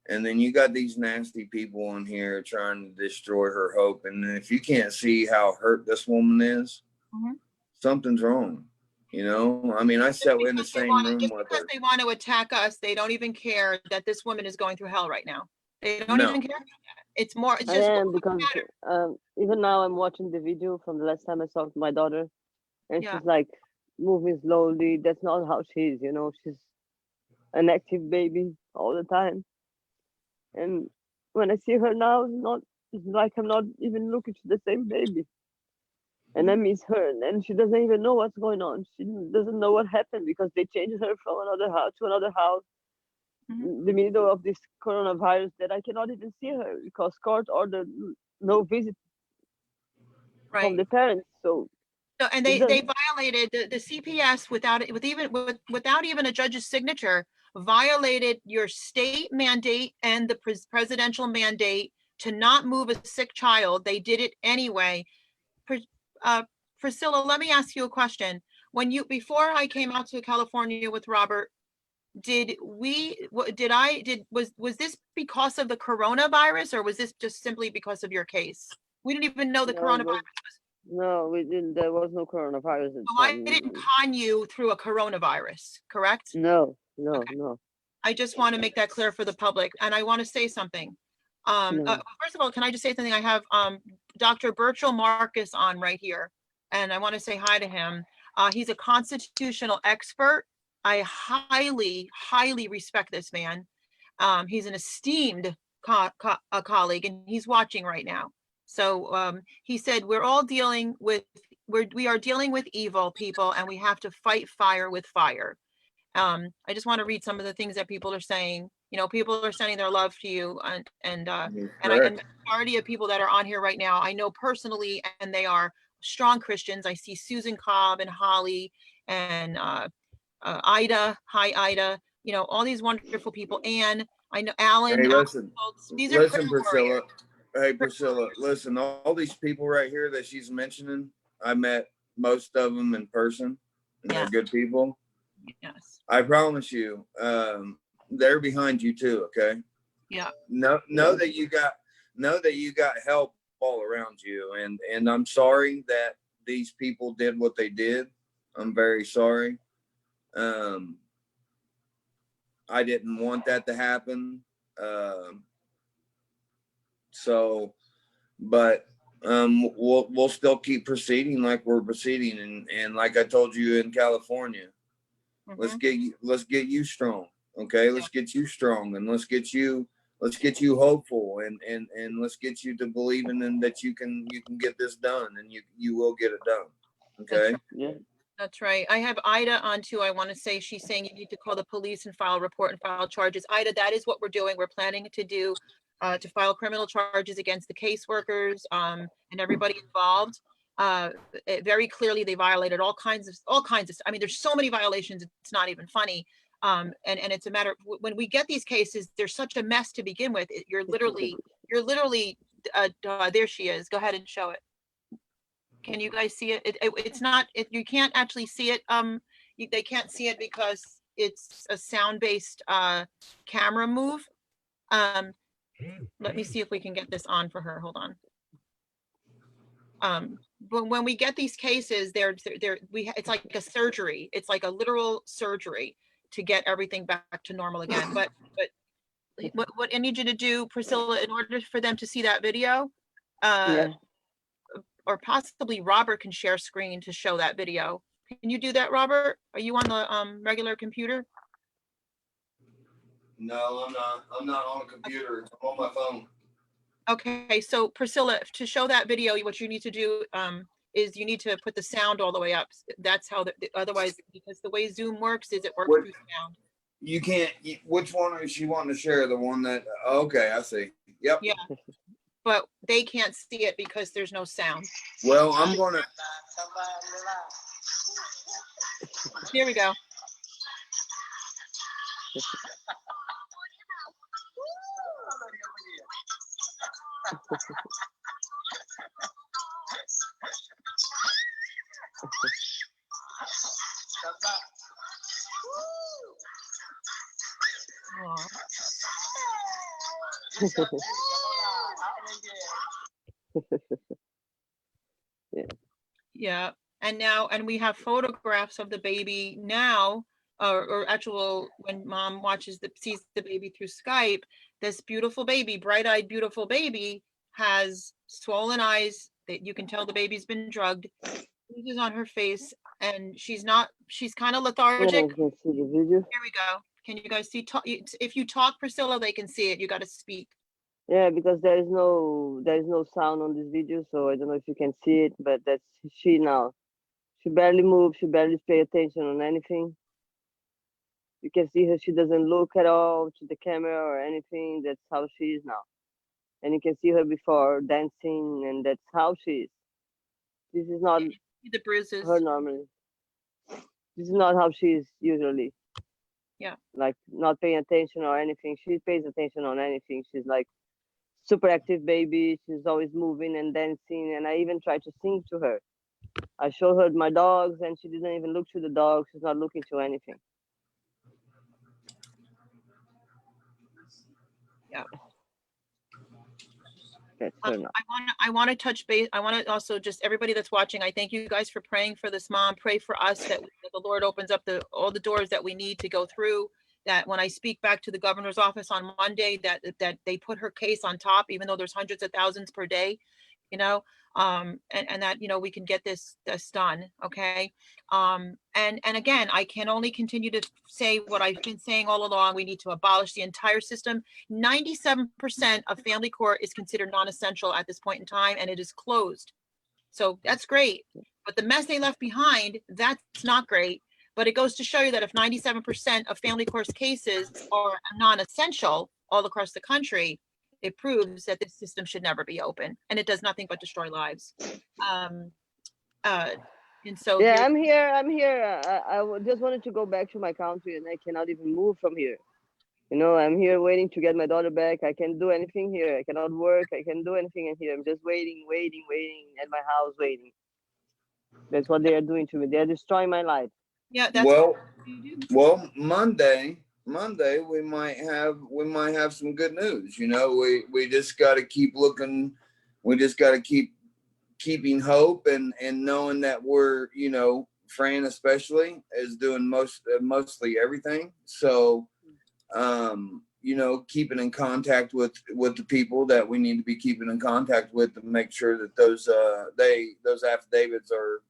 S2: And then you got these nasty people in here trying to destroy her hope. And if you can't see how hurt this woman is, something's wrong. You know, I mean, I sat in the same room with
S1: because
S2: her.
S1: they want to attack us, they don't even care that this woman is going through hell right now. They don't
S2: No.
S1: even care. It's more, it's
S3: I
S1: just
S3: am, because even now I'm watching the video from the last time I saw my daughter, and
S1: Yeah.
S3: she's like moving slowly. That's not how she is, you know. She's an active baby all the time. And when I see her now, it's like I'm not even looking to the same baby. And I miss her, and she doesn't even know what's going on. She doesn't know what happened because they changed her from another house to another house in the middle of this coronavirus, that I cannot even see her because court ordered no visit from
S1: right.
S3: the parents. So
S1: So, and they violated the CPS without even a judge's signature, violated your state mandate and the presidential mandate to not move a sick child. They did it anyway. Priscilla, let me ask you a question. Before I came out to California with Robert, was this because of the coronavirus, or was this just simply because of your case? We didn't even know the coronavirus was.
S3: No, we didn't. There was no coronavirus.
S1: So I didn't con you through a coronavirus, correct?
S3: No.
S1: Okay. I just want to make that clear for the public, and I want to say something. First of all, can I just say something? I have Dr. Birchall Marcus on right here, and I want to say hi to him. He's a constitutional expert. I highly, highly respect this man. He's an esteemed colleague, and he's watching right now. So he said, we are dealing with evil, people, and we have to fight fire with fire. I just want to read some of the things that people are saying. You know, people are sending their love to you, and the majority of people that are on here right now, I know personally, and they are strong Christians. I see Susan Cobb and Holly and Ida. Hi, Ida. You know, all these wonderful people. Anne, I know Alan.
S2: Hey, listen,
S1: these are
S2: Priscilla.
S1: warriors.
S2: Hey, Priscilla, listen, all these people right here that she's mentioning, I met most of them in person, and they're good people.
S1: Yes.
S2: I promise you, they're behind you too. Okay.
S1: Yeah.
S2: Know that you got help all around you, and I'm sorry that these people did what they did. I'm very sorry. I didn't want that to happen. But we'll still keep proceeding like we're proceeding, and like I told you in California, let's get you strong. Okay, let's get you strong, and let's get you hopeful, and let's get you to believing in that you can get this done, and you will get it done. Okay.
S3: Yeah.
S1: That's right. I have Ida on too. I want to say, she's saying you need to call the police and file a report and file charges. Ida, that is what we're doing. We're planning to do, to file criminal charges against the caseworkers, and everybody involved. Very clearly, they violated all kinds of, I mean, there's so many violations, it's not even funny. And it's a matter of, when we get these cases, there's such a mess to begin with. You're literally, there she is. Go ahead and show it. Can you guys see it? It's not, you can't actually see it. They can't see it because it's a sound-based camera move. Let me see if we can get this on for her. Hold on. But when we get these cases, it's like a surgery. It's like a literal surgery to get everything back to normal again. But what I need you to do, Priscilla, in order for them to see that video,
S3: Yeah.
S1: or possibly Robert can share screen to show that video. Can you do that, Robert? Are you on the regular computer?
S2: No, I'm not. I'm not on a computer. I'm on my phone.
S1: Okay, so Priscilla, to show that video, what you need to do is you need to put the sound all the way up. That's how, otherwise, because the way Zoom works is it works through sound.
S2: You can't. Which one is she wanting to share? The one that? Okay, I see. Yep.
S1: Yeah, but they can't see it because there's no sound.
S2: Well, I'm gonna.
S1: Here we go. Yeah, and we have photographs of the baby now, or actual, when mom sees the baby through Skype, this beautiful baby, bright-eyed, beautiful baby, has swollen eyes that you can tell the baby's been drugged, bruises on her face, and she's kind of lethargic.
S3: Yeah, I can see the video.
S1: Here we go. Can you guys see? If you talk, Priscilla, they can see it. You got to speak.
S3: Yeah, because there is no sound on this video, so I don't know if you can see it, but that's she now. She barely moves, she barely pay attention on anything. You can see her, she doesn't look at all to the camera or anything. That's how she is now. And you can see her before dancing, and that's how she is. This is not
S1: The bruises.
S3: her normally. This is not how she is usually.
S1: Yeah.
S3: Like not paying attention or anything. She pays attention on anything. She's like super active baby. She's always moving and dancing. And I even tried to sing to her. I showed her my dogs and she didn't even look to the dogs. She's not looking to anything.
S1: Yeah.
S3: That's her now.
S1: I want to touch base. I want to also just, everybody that's watching, I thank you guys for praying for this mom. Pray for us that the Lord opens up all the doors that we need to go through. That when I speak back to the governor's office on Monday, that they put her case on top, even though there's hundreds of thousands per day, and that, we can get this done. Okay. And again, I can only continue to say what I've been saying all along. We need to abolish the entire system. 97% of family court is considered non-essential at this point in time, and it is closed. So that's great. But the mess they left behind, that's not great. But it goes to show you that if 97% of family court cases are non-essential all across the country, it proves that this system should never be open, and it does nothing but destroy lives. And so
S3: yeah, I'm here. I just wanted to go back to my country, and I cannot even move from here. I'm here waiting to get my daughter back. I can't do anything here. I cannot work. I can't do anything in here. I'm just waiting at my house, waiting. That's what they are doing to me. They are destroying my life.
S1: Yeah, that's
S2: well, Monday we might have some good news. We just got to keep looking. We just got to keeping hope and knowing that we're, Fran especially is doing mostly everything. So keeping in contact with the people that we need to be keeping in contact with to make sure that those affidavits are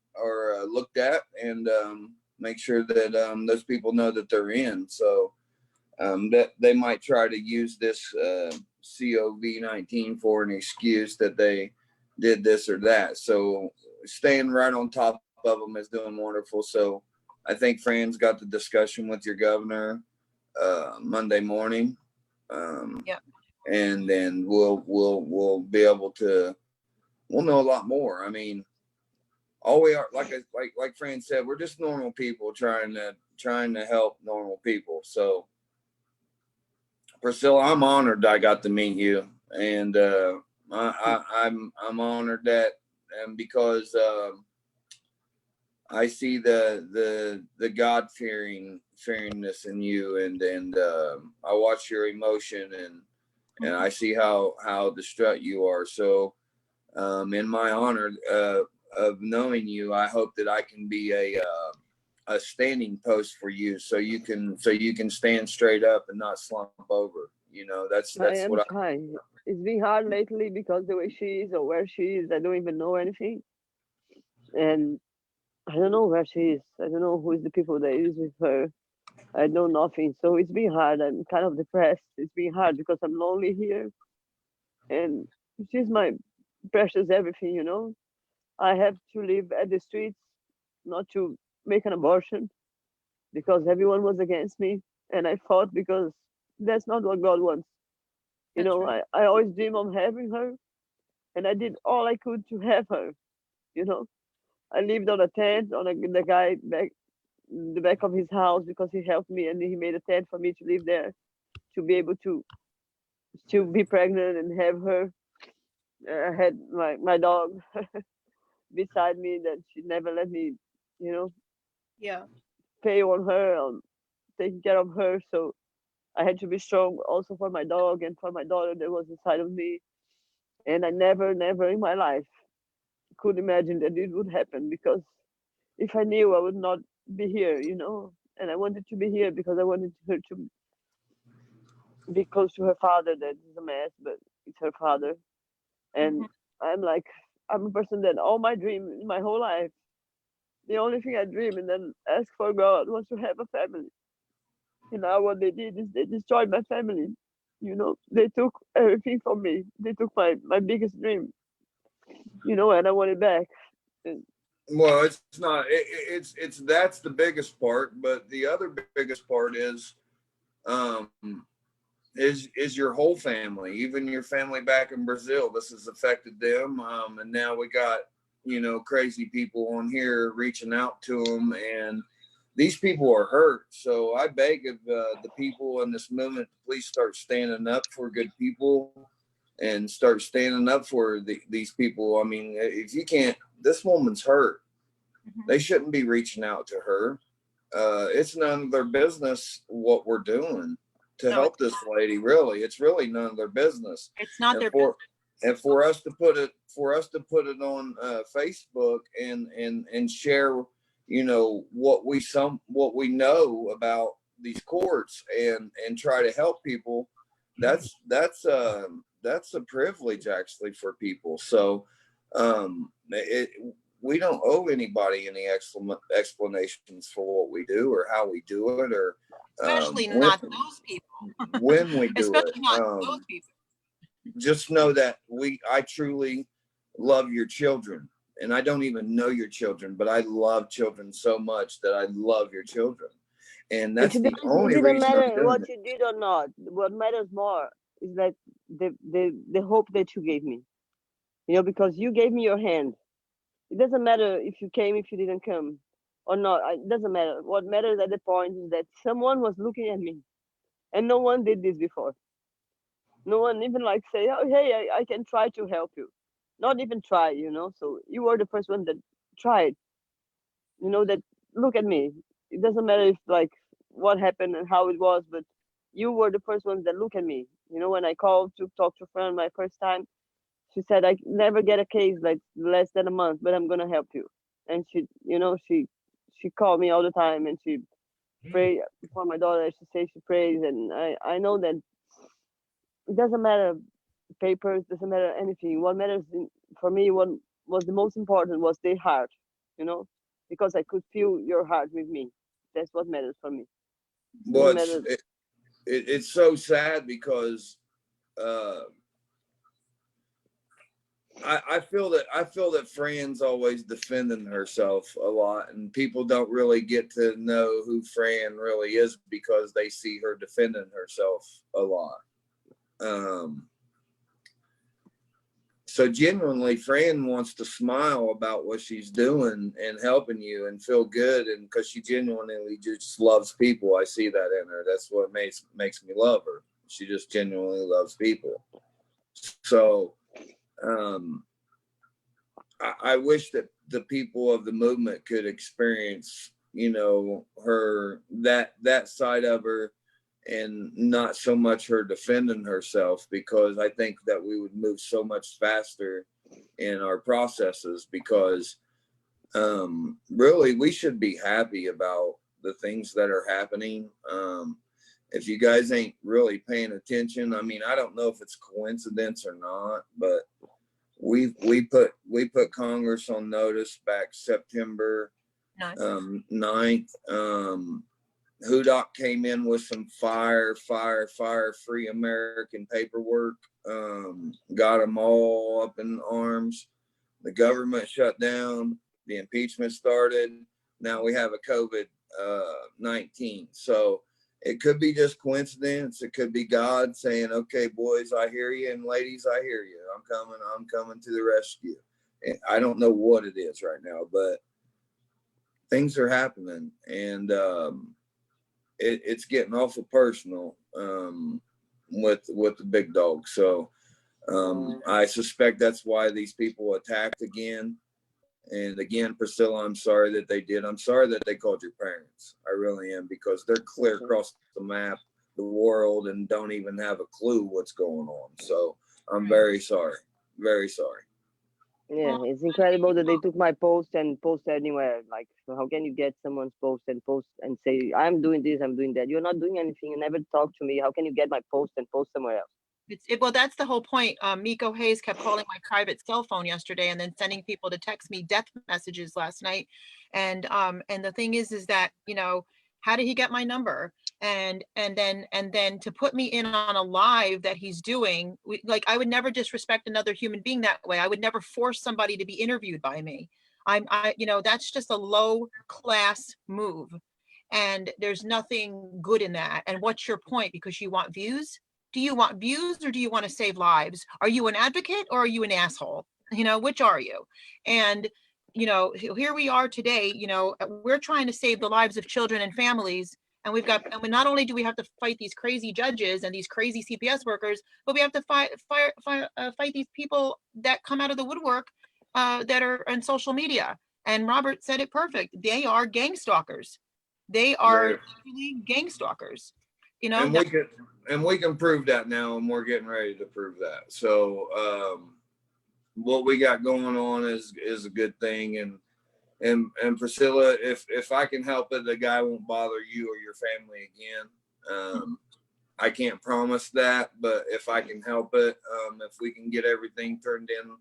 S2: looked at, and make sure that those people know that they're in. So that they might try to use this COVID-19 for an excuse that they did this or that. So staying right on top of them is doing wonderful. So I think Fran's got the discussion with your governor Monday morning.
S1: Yeah.
S2: And then we'll be able to, we'll know a lot more. I mean, all we are, like Fran said, we're just normal people trying to help normal people. So Priscilla, I'm honored I got to meet you, and I'm honored that, and because I see the God fearingness in you, and I watch your emotion, and I see how distraught you are. So in my honor of knowing you, I hope that I can be a standing post for you, so you can stand straight up and not slump over. You know, that's
S3: I am
S2: what
S3: trying. It's been hard lately because the way she is or where she is, I don't even know anything. And I don't know where she is. I don't know who is the people that is with her. I know nothing. So it's been hard. I'm kind of depressed. It's been hard because I'm lonely here. And she's my precious everything, you know. I have to live at the streets, not to make an abortion because everyone was against me. And I fought because that's not what God wants. You
S1: That's
S3: know,
S1: right.
S3: I always dream of having her, and I did all I could to have her. You know, I lived on a tent on the guy back the back of his house because he helped me and he made a tent for me to live there to be able to still be pregnant and have her. I had my dog beside me that she never let me, you know,
S1: Yeah.
S3: fail on her on taking care of her. So I had to be strong also for my dog and for my daughter that was inside of me. And I never in my life could imagine that it would happen because if I knew, I would not be here, you know. And I wanted to be here because I wanted her to be close to her father. That is a mess, but it's her father. And
S1: Mhm.
S3: I'm like, I'm a person that all my dream, my whole life, the only thing I dream and then ask for God was to have a family. And now what they did is they destroyed my family. You know, they took everything from me. They took my biggest dream, you know, and I want it back. And
S2: well, it's not. It's that's the biggest part, but the other biggest part um, is your whole family, even your family back in Brazil. This has affected them, and now we got crazy people on here reaching out to them, and these people are hurt. So I beg of the people in this movement to please start standing up for good people and start standing up for these people. I mean, if you can't, this woman's hurt.
S1: Mhm.
S2: They shouldn't be reaching out to her. It's none of their business what we're doing to
S1: No,
S2: help this lady. Really, it's really none of their business.
S1: it's not
S2: And
S1: their
S2: for
S1: business.
S2: and for us to put it on Facebook and share, what we know about these courts and try to help people. That's a privilege actually for people. So we don't owe anybody any explanations for what we do or how we do it or
S1: Especially
S2: when
S1: not those people.
S2: we do it.
S1: Especially not those people.
S2: Just know that I truly love your children, and I don't even know your children, but I love children so much that I love your children, and
S3: And
S2: that's
S3: to be
S2: the
S3: honest, it
S2: only
S3: didn't
S2: reason I'm
S3: matter
S2: doing
S3: what
S2: it.
S3: you did or not. What matters more is that the hope that you gave me. You know, because you gave me your hand. It doesn't matter if you came, if you didn't come, or not. It doesn't matter. What matters at the point is that someone was looking at me, and no one did this before. No one even like say, "Oh, hey, I can try to help you." Not even try, you know. So you were the first one that tried. You know that. Look at me. It doesn't matter if like what happened and how it was, but you were the first one that look at me. You know, when I called to talk to a friend my first time, she said I never get a case like less than a month, but I'm gonna help you. And she, you know, she called me all the time and she pray for my daughter. She says she prays, and I know that it doesn't matter papers, doesn't matter anything. What matters for me, what was the most important was their heart, you know, because I could feel your heart with me. That's what matters for me.
S2: Well,
S3: Doesn't matter.
S2: it's so sad because uh, I feel that Fran's always defending herself a lot, and people don't really get to know who Fran really is because they see her defending herself a lot. So genuinely, Fran wants to smile about what she's doing and helping you and feel good, and because she genuinely just loves people. I see that in her. That's what makes me love her. She just genuinely loves people. So I wish that the people of the movement could experience, her, that side of her, and not so much her defending herself, because I think that we would move so much faster in our processes, because really we should be happy about the things that are happening. If you guys ain't really paying attention, I mean, I don't know if it's coincidence or not, but we put Congress on notice back September 9th. HUDOC came in with some fire free American paperwork, got them all up in arms. The government shut down, the impeachment started. Now we have a COVID-19. So it could be just coincidence. It could be God saying, okay, boys, I hear you. And ladies, I hear you. I'm coming to the rescue. And I don't know what it is right now, but things are happening. And it's getting awful personal with the big dog. So I suspect that's why these people attacked again. And again, Priscilla, I'm sorry that they did. I'm sorry that they called your parents. I really am, because they're clear across the map, the world, and don't even have a clue what's going on. So I'm very sorry. Very sorry.
S3: Yeah, it's incredible that they took my post and post anywhere. Like, so how can you get someone's post and say, I'm doing this, I'm doing that? You're not doing anything. You never talk to me. How can you get my post and post somewhere else?
S1: Well, that's the whole point. Miko Hayes kept calling my private cell phone yesterday and then sending people to text me death messages last night. And the thing is that, how did he get my number? And then to put me in on a live that he's doing, I would never disrespect another human being that way. I would never force somebody to be interviewed by me. That's just a low class move. And there's nothing good in that. And what's your point? Because you want views? Do you want views, or do you want to save lives? Are you an advocate, or are you an asshole? Which are you? And, here we are today, we're trying to save the lives of children and families. And not only do we have to fight these crazy judges and these crazy CPS workers, but we have to fight these people that come out of the woodwork that are on social media. And Robert said it perfect. They are gang stalkers. They are really gang stalkers.
S2: And we can prove that now, and we're getting ready to prove that. So what we got going on is a good thing. And Priscilla, if I can help it, the guy won't bother you or your family again. I can't promise that, but if I can help it, if we can get everything turned in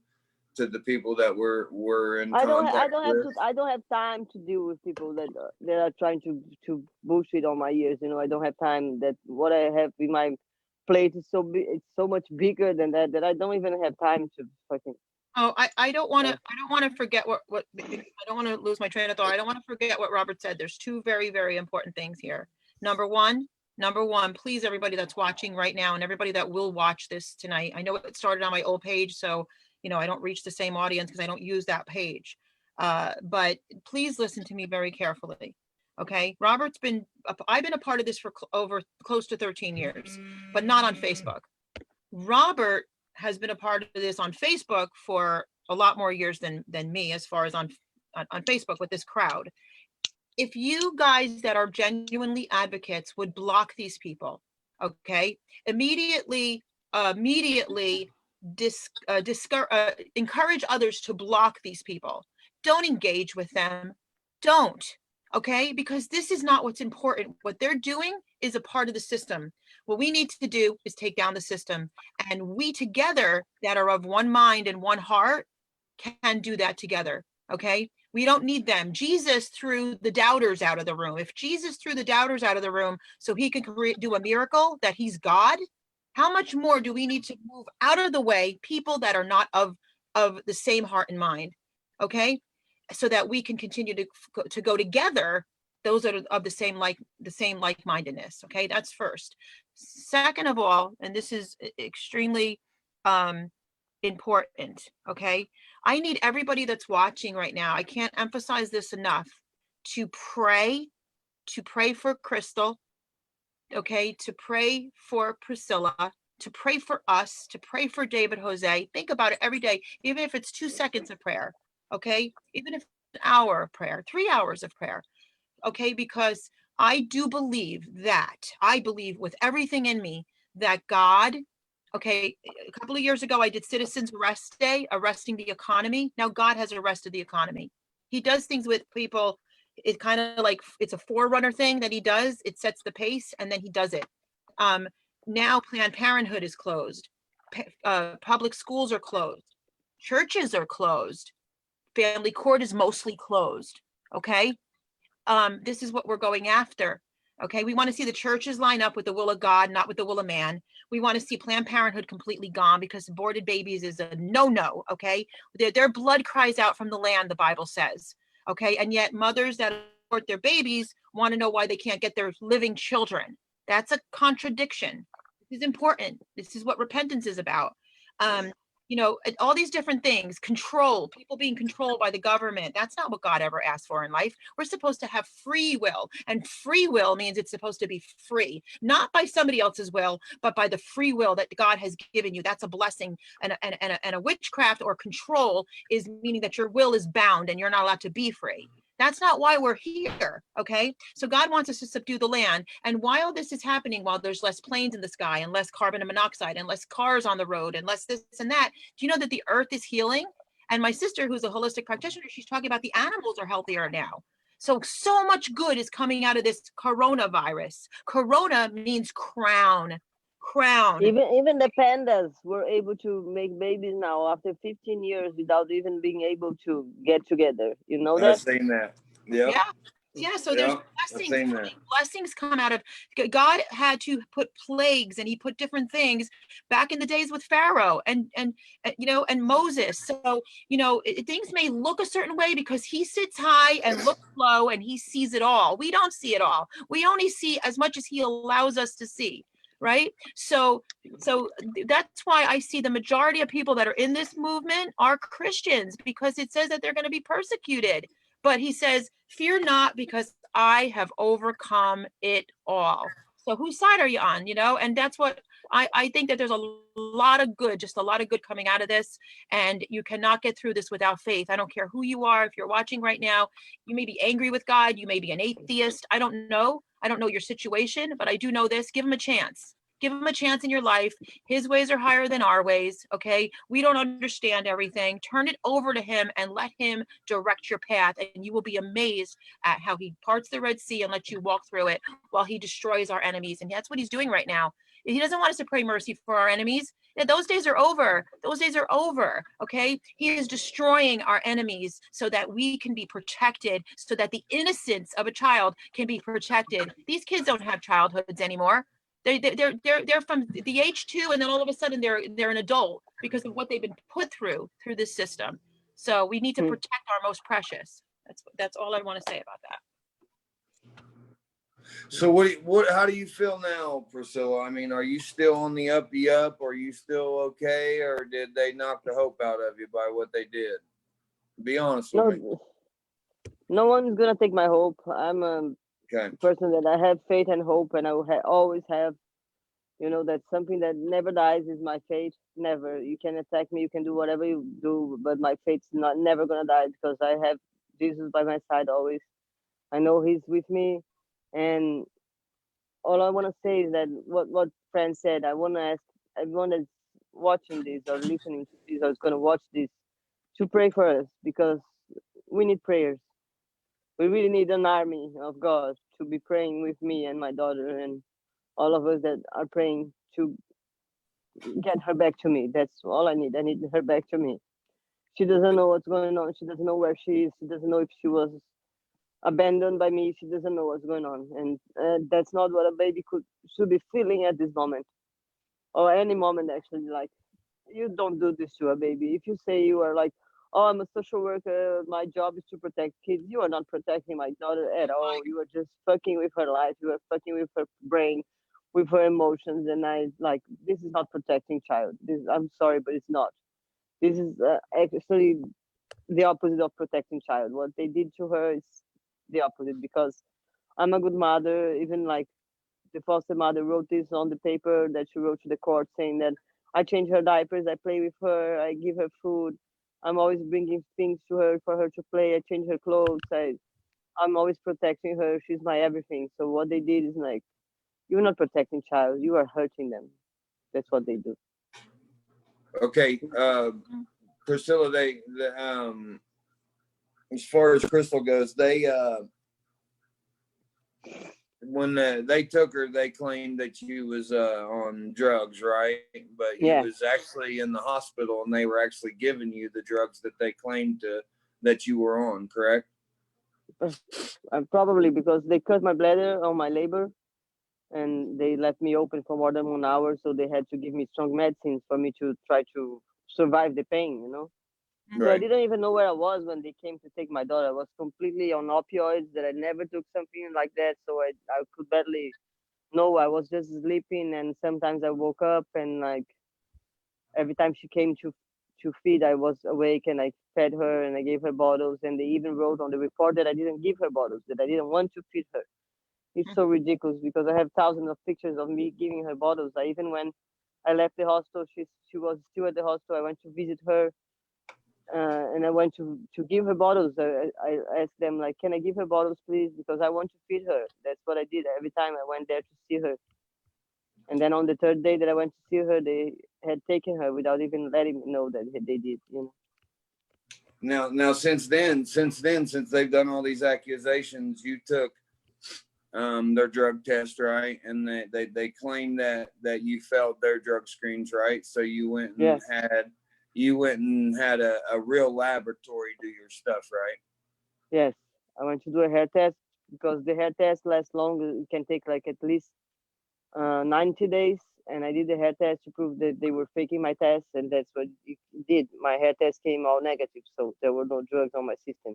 S2: to the people that we're in contact with.
S3: I don't have time to deal with people that are trying to bullshit on my ears. I don't have time. That what I have in my plate is it's so much bigger than that I don't even have time to fucking.
S1: Oh, I don't want to forget what I don't want to lose my train of thought. I don't want to forget what Robert said. There's two very, very important things here. Number one, please, everybody that's watching right now and everybody that will watch this tonight. I know it started on my old page, so I don't reach the same audience because I don't use that page. But please listen to me very carefully. Okay. I've been a part of this for over close to 13 years, but not on Facebook. Robert has been a part of this on Facebook for a lot more years than me, as far as on Facebook with this crowd. If you guys that are genuinely advocates would block these people, okay, immediately encourage others to block these people. Don't engage with them. Don't. Okay, because this is not what's important. What they're doing is a part of the system. What we need to do is take down the system, and we together that are of one mind and one heart can do that together. Okay, we don't need them. Jesus threw the doubters out of the room. If Jesus threw the doubters out of the room so he could do a miracle that he's God, how much more do we need to move out of the way people that are not of of the same heart and mind, okay? So that we can continue to go together, those that are of the same like-mindedness, okay? That's first. Second of all, and this is extremely important, okay? I need everybody that's watching right now, I can't emphasize this enough, to pray for Crystal, okay? To pray for Priscilla, to pray for us, to pray for David Jose. Think about it every day, even if it's 2 seconds of prayer, okay? Even if it's an hour of prayer, 3 hours of prayer, okay? Because I do believe with everything in me that God, okay, a couple of years ago, I did Citizens Arrest Day, arresting the economy. Now God has arrested the economy. He does things with people. It's kind of like, it's a forerunner thing that he does. It sets the pace and then he does it. Now Planned Parenthood is closed. Public schools are closed. Churches are closed. Family court is mostly closed. Okay. This is what we're going after. Okay. We want to see the churches line up with the will of God, not with the will of man. We want to see Planned Parenthood completely gone, because aborted babies is a no-no. Okay. Their blood cries out from the land, the Bible says. Okay. And yet mothers that abort their babies want to know why they can't get their living children. That's a contradiction. This is important. This is what repentance is about. All these different things, control, people being controlled by the government. That's not what God ever asked for in life. We're supposed to have free will, and free will means it's supposed to be free, not by somebody else's will, but by the free will that God has given you. That's a blessing. And a witchcraft or control is meaning that your will is bound and you're not allowed to be free. That's not why we're here, okay? So God wants us to subdue the land. And while this is happening, while there's less planes in the sky and less carbon monoxide and less cars on the road and less this and that, do you know that the earth is healing? And my sister, who's a holistic practitioner, she's talking about the animals are healthier now. So much good is coming out of this coronavirus. Corona means crown.
S3: Even the pandas were able to make babies now after 15 years without even being able to get together. You know that?
S2: I've seen that. Yep.
S1: Yeah. So there's blessings come out of God. Had to put plagues, and he put different things back in the days with Pharaoh and Moses. So things may look a certain way because he sits high and looks low and he sees it all. We don't see it all. We only see as much as he allows us to see. Right. So that's why I see the majority of people that are in this movement are Christians, because it says that they're going to be persecuted. But he says, fear not, because I have overcome it all. So whose side are you on? And that's what I think, that there's a lot of good coming out of this. And you cannot get through this without faith. I don't care who you are. If you're watching right now, you may be angry with God. You may be an atheist. I don't know your situation, but I do know this. Give him a chance. Give him a chance in your life. His ways are higher than our ways. Okay. We don't understand everything. Turn it over to him and let him direct your path. And you will be amazed at how he parts the Red Sea and lets you walk through it while he destroys our enemies. And that's what he's doing right now. He doesn't want us to pray mercy for our enemies. Those days are over. Okay. He is destroying our enemies so that we can be protected, so that the innocence of a child can be protected. These kids don't have childhoods anymore. They're from the age 2, and then all of a sudden they're an adult because of what they've been put through this system. So we need to protect our most precious. That's all I want to say about that.
S2: So how do you feel now, Priscilla? I mean, are you still on the up? Are you still okay, or did they knock the hope out of you by what they did? Be honest with me.
S3: No one's gonna take my hope. I'm a person that I have faith and hope, and I will always have. That's something that never dies, is my faith. Never. You can attack me, you can do whatever you do, but my faith's never gonna die, because I have Jesus by my side always. I know he's with me, and all I want to say is that what Fran said, I want to ask everyone that's watching this or listening to this or is going to watch this to pray for us, because we need prayers. We really need an army of God to be praying with me and my daughter and all of us that are praying to get her back to me. That's all I need. I need her back to me. She doesn't know what's going on. She doesn't know where she is. She doesn't know if she was abandoned by me. She doesn't know what's going on, and that's not what a baby should be feeling at this moment, or any moment actually. Like, you don't do this to a baby. If you say you are like, oh, I'm a social worker, my job is to protect kids, you are not protecting my daughter at all. You are just fucking with her life. You are fucking with her brain, with her emotions. And I like, this is not protecting child. This, I'm sorry, but it's not. This is actually the opposite of protecting child. What they did to her is the opposite, because I'm a good mother. Even like the foster mother wrote this on the paper that she wrote to the court, saying that I change her diapers, I play with her, I give her food, I'm always bringing things to her for her to play, I change her clothes, I'm always protecting her, she's my everything. So what they did is like, you're not protecting child, you are hurting them. That's what they do.
S2: Okay, Priscilla, as far as Crystal goes, when they took her, they claimed that she was on drugs, right? But you
S3: Yeah.
S2: was actually in the hospital, and they were actually giving you the drugs that they claimed that you were on, correct?
S3: Probably because they cut my bladder on my labor, and they left me open for more than 1 hour, so they had to give me strong medicines for me to try to survive the pain, you know. So I
S2: Right.
S3: didn't even know where I was when they came to take my daughter. I was completely on opioids, that I never took something like that, so I could barely know. I was just sleeping, and sometimes I woke up, and like every time she came to feed, I was awake, and I fed her and I gave her bottles, and they even wrote on the report that I didn't give her bottles, that I didn't want to feed her. It's so ridiculous, because I have thousands of pictures of me giving her bottles. I even when I left the hospital, she was still at the hospital. I went to visit her, and I went to give her bottles. I asked them like, can I give her bottles, please? Because I want to feed her. That's what I did every time I went there to see her. And then on the third day that I went to see her, they had taken her without even letting me know that they did. You know.
S2: Now, since they've done all these accusations, you took their drug test, right? And they claim that you failed their drug screens, right? So you went and
S3: Yes.
S2: had a real laboratory do your stuff, right?
S3: Yes, I went to do a hair test, because the hair test lasts long. It can take like at least 90 days. And I did the hair test to prove that they were faking my test, and that's what it did. My hair test came all negative, so there were no drugs on my system.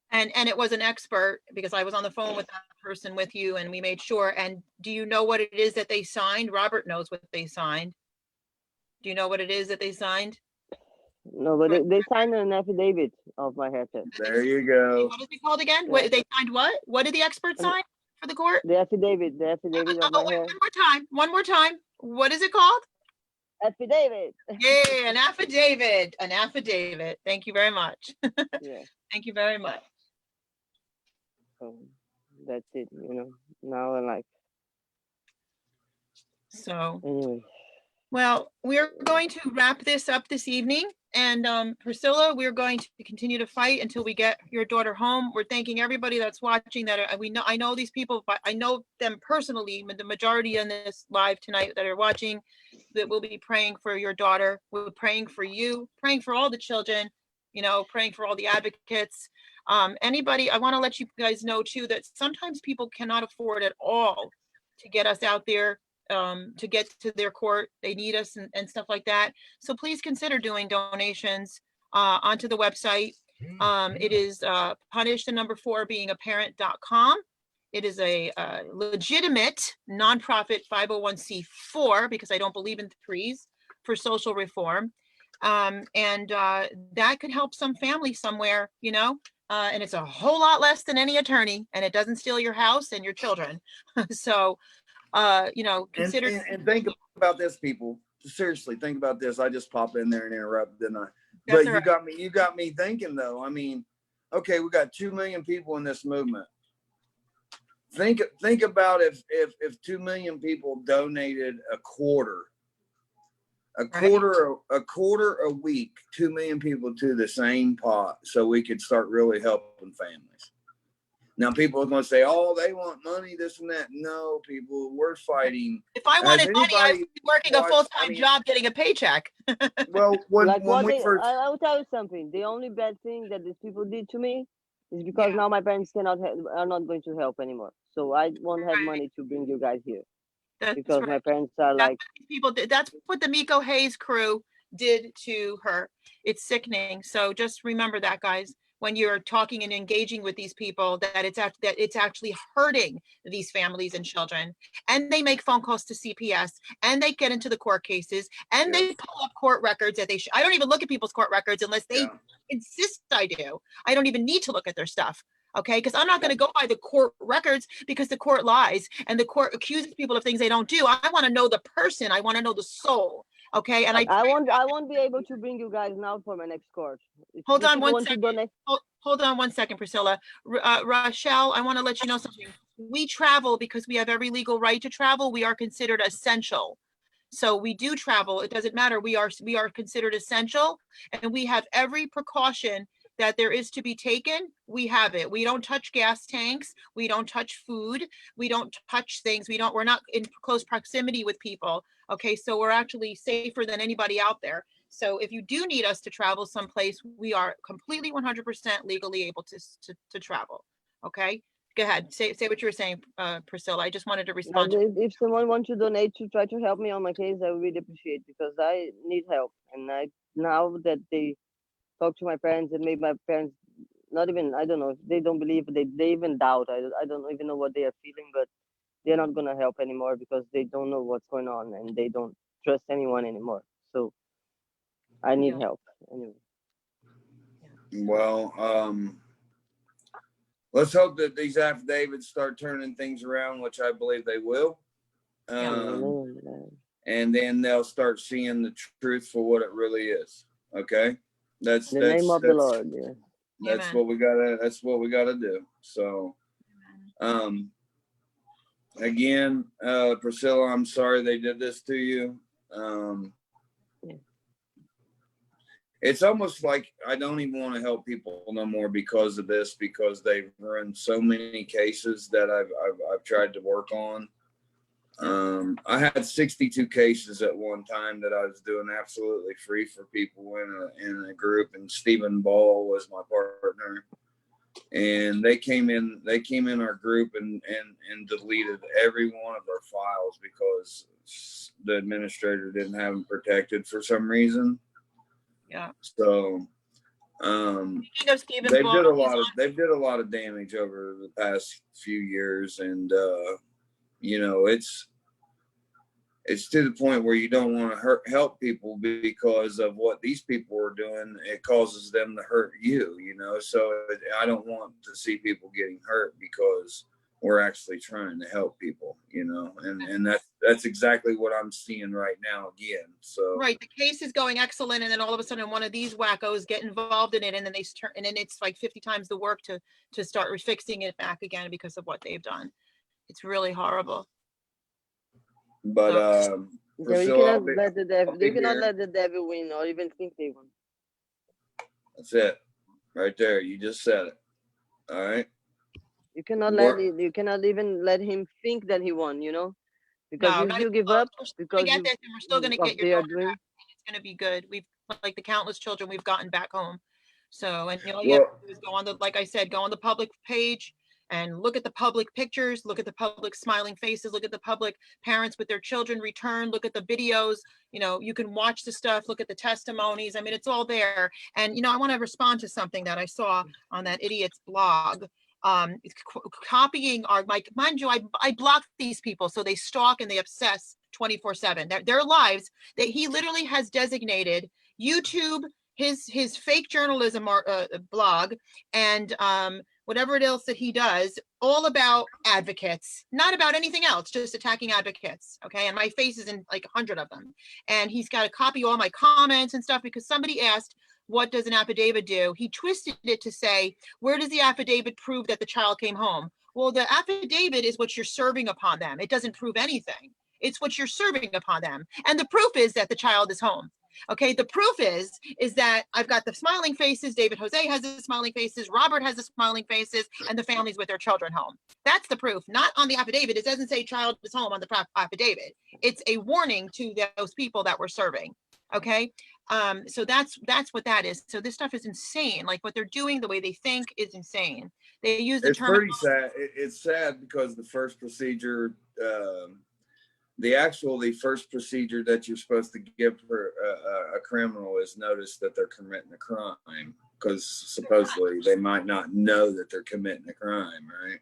S1: And it was an expert, because I was on the phone with that person with you, and we made sure. And do you know what it is that they signed? Robert knows what they signed. Do you know what it is that they signed?
S3: No, but they signed an affidavit of my hair test.
S2: There you go.
S1: What is it called again?
S3: Yeah.
S1: What they signed? What did the expert sign for the court?
S3: The affidavit of my hair.
S1: One more time. What is it called?
S3: Affidavit.
S1: Yeah, an affidavit. An affidavit. Thank you very much.
S3: Yeah.
S1: Thank you very much.
S3: So that's it. You know. Now I like.
S1: So.
S3: Anyway.
S1: Well, we're going to wrap this up this evening. And Priscilla, we're going to continue to fight until we get your daughter home. We're thanking everybody that's watching. I know these people, but I know them personally. The majority in this live tonight that are watching, that will be praying for your daughter. We're praying for you, praying for all the children, praying for all the advocates. Anybody, I want to let you guys know too that sometimes people cannot afford at all to get us out there, to get to their court. They need us and stuff like that. So please consider doing donations onto the website. It is punishThe4beingAparent.com. It is a legitimate nonprofit 501c4, because I don't believe in threes, for social reform. And that could help some family somewhere, and it's a whole lot less than any attorney, and it doesn't steal your house and your children. So consider
S2: and think about this, people. Seriously, think about this. I just popped in there and interrupted, didn't I?
S1: That's
S2: But
S1: right.
S2: you got me thinking though. I mean, okay, we got 2 million people in this movement. Think about if 2 million people donated a quarter a week, 2 million people to the same pot, so we could start really helping families. Now, people are going to say, "Oh, they want money, this and that." No, people, we're fighting.
S1: If I wanted money, I'd be working a full-time job, getting a paycheck.
S2: Well,
S3: I will tell you something. The only bad thing that these people did to me is because now my parents are not going to help anymore. So I won't have money to bring you guys here.
S1: That's
S3: because
S1: right.
S3: My parents are like
S1: people. That's what the Miko Hayes crew did to her. It's sickening. So just remember that, guys, when you're talking and engaging with these people, that it's actually hurting these families and children. And they make phone calls to CPS, and they get into the court cases, and they pull up court records that I don't even look at people's court records unless they insist I do. I don't even need to look at their stuff. Okay, because I'm not going to go by the court records, because the court lies and the court accuses people of things they don't do. I want to know the person. I want to know the soul. Okay, and
S3: I won't be able to bring you guys now for my next course.
S1: Hold on one second. Hold on one second, Priscilla. Rochelle, I want to let you know something. We travel because we have every legal right to travel. We are considered essential. So we do travel. It doesn't matter. We are considered essential, and we have every precaution that there is to be taken. We have it. We don't touch gas tanks. We don't touch food. We don't touch things. We're not in close proximity with people. Okay, so we're actually safer than anybody out there. So if you do need us to travel someplace, we are completely 100% legally able to travel. Okay, go ahead. Say what you were saying, Priscilla. I just wanted to respond.
S3: If someone wants to donate to try to help me on my case, I would really appreciate it, because I need help. And now that they talk to my parents and made my parents not even, I don't know, if they don't believe, they even doubt. I don't even know what they are feeling, but they're not going to help anymore because they don't know what's going on and they don't trust anyone anymore. So I need help anyway.
S2: Well, let's hope that these affidavits start turning things around, which I believe they will. And then they'll start seeing the truth for what it really is. Okay, that's
S3: the name of the Lord. Yeah,
S2: that's what we gotta do. So, again, Priscilla, I'm sorry they did this to you. It's almost like I don't even want to help people no more because of this, because they've run so many cases that I've tried to work on. I had 62 cases at one time that I was doing absolutely free for people in a group, and Stephen Ball was my partner. And they came in our group and deleted every one of our files because the administrator didn't have them protected for some reason.
S1: Yeah.
S2: So they've did a lot of damage over the past few years, and it's to the point where you don't want to help people because of what these people are doing. It causes them to hurt you, so I don't want to see people getting hurt because we're actually trying to help people, and that's exactly what I'm seeing right now again. So
S1: right, the case is going excellent, and then all of a sudden one of these wackos get involved in it, and then it's like 50 times the work to start fixing it back again because of what they've done. It's really horrible.
S2: But
S3: you cannot let the devil win, or even think they won.
S2: That's it, right there. You just said it. All right.
S3: You cannot even let him think that he won, because if you give up, because
S1: we're still going to get your daughter back. It's going to be good. We've, like the countless children we've gotten back home. So, and all you have to do is go on like I said, go on the public page and look at the public pictures, look at the public smiling faces, look at the public parents with their children return, look at the videos, you can watch the stuff, look at the testimonies. I mean, it's all there. And, I want to respond to something that I saw on that idiot's blog. Copying mind you, I block these people, so they stalk and they obsess 24/7. Their lives, that he literally has designated YouTube his fake journalism blog and whatever else that he does, all about advocates, not about anything else, just attacking advocates. Okay, and my face is in like 100 of them, and he's got to copy all my comments and stuff because somebody asked, what does an affidavit do? He twisted it to say, where does the affidavit prove that the child came home? Well, the affidavit is what you're serving upon them. It doesn't prove anything. It's what you're serving upon them. And the proof is that the child is home. Okay, the proof is that I've got the smiling faces, David Jose has the smiling faces, Robert has the smiling faces, and the families with their children home. That's the proof, not on the affidavit. It doesn't say child is home on the affidavit. It's a warning to those people that we're serving. Okay, so that's what that is. So this stuff is insane. Like what they're doing, the way they think is insane. They use the term.
S2: It's pretty sad. It's sad because the first procedure the first procedure that you're supposed to give for a criminal is notice that they're committing a crime, because supposedly they might not know that they're committing a crime, right?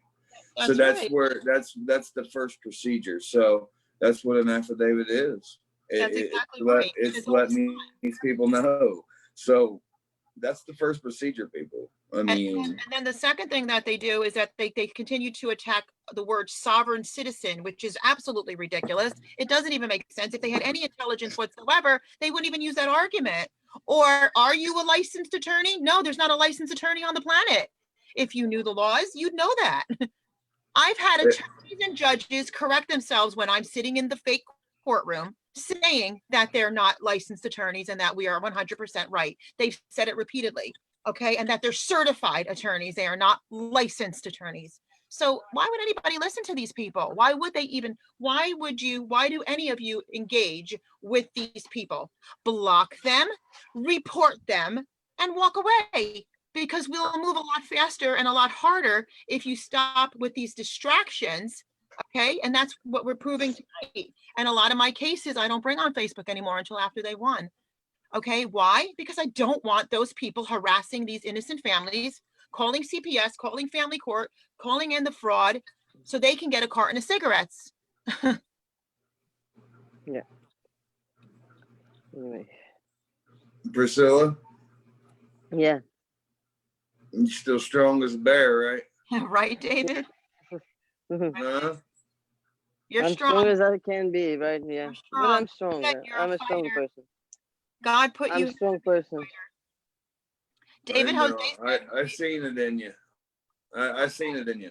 S2: So that's
S1: right.
S2: where that's the first procedure. So that's what an affidavit is.
S1: That's exactly right.
S2: It's letting these people know. So that's the first procedure, people. I mean,
S1: and then the second thing that they do is that they continue to attack the word sovereign citizen, which is absolutely ridiculous. It doesn't even make sense. If they had any intelligence whatsoever, they wouldn't even use that argument. Or are you a licensed attorney? No, there's not a licensed attorney on the planet. If you knew the laws, you'd know that. I've had attorneys and judges correct themselves when I'm sitting in the fake courtroom saying that they're not licensed attorneys and that we are 100% right. They've said it repeatedly, okay? And that they're certified attorneys. They are not licensed attorneys. So why would anybody listen to these people? Why would they even, why do any of you engage with these people? Block them, report them, and walk away. Because we'll move a lot faster and a lot harder if you stop with these distractions, okay? And that's what we're proving tonight. And a lot of my cases, I don't bring on Facebook anymore until after they won. Okay, why? Because I don't want those people harassing these innocent families, calling CPS, calling family court, calling in the fraud, so they can get a carton of cigarettes.
S3: Yeah. Anyway.
S2: Priscilla,
S3: Yeah.
S2: you're still strong as a bear, right?
S1: Right, David? You're
S3: I'm strong as I can be, right? Yeah. But I'm strong. I'm a strong person.
S1: God put you.
S3: I'm a strong person.
S1: David,
S2: I seen it in you. I seen it in you.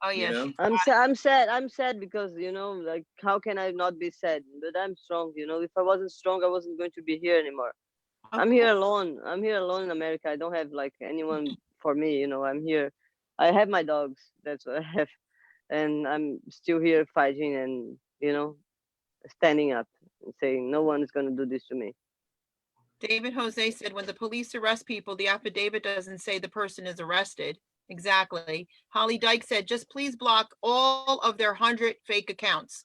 S1: Oh yeah.
S2: You know?
S3: I'm sad because, you know, like, how can I not be sad? But I'm strong, you know. If I wasn't strong, I wasn't going to be here anymore. I'm here alone. I'm here alone in America. I don't have like anyone for me, you know. I'm here. I have my dogs. That's what I have. And I'm still here fighting and, you know, standing up and saying no one is going to do this to me.
S1: David Jose said, when the police arrest people, the affidavit doesn't say the person is arrested. Exactly. Holly Dyke said, just please block all of their 100 fake accounts.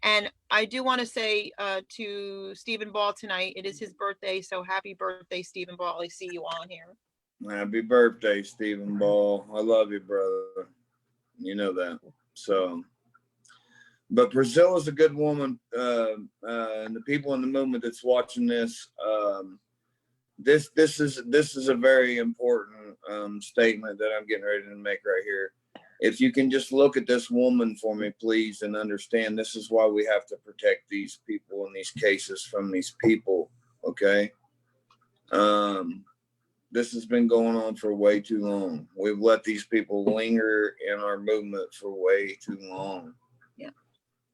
S1: And I do want to say to Stephen Ball tonight, it is his birthday. So happy birthday, Stephen Ball. I see you on here.
S2: Happy birthday, Stephen Ball. I love you, brother. You know that. So, but Priscilla's a good woman. And the people in the movement that's watching this, this is a very important statement that I'm getting ready to make right here. If you can just look at this woman for me, please, and understand this is why we have to protect these people in these cases from these people. Okay. This has been going on for way too long. We've let these people linger in our movement for way too long.
S1: Yeah.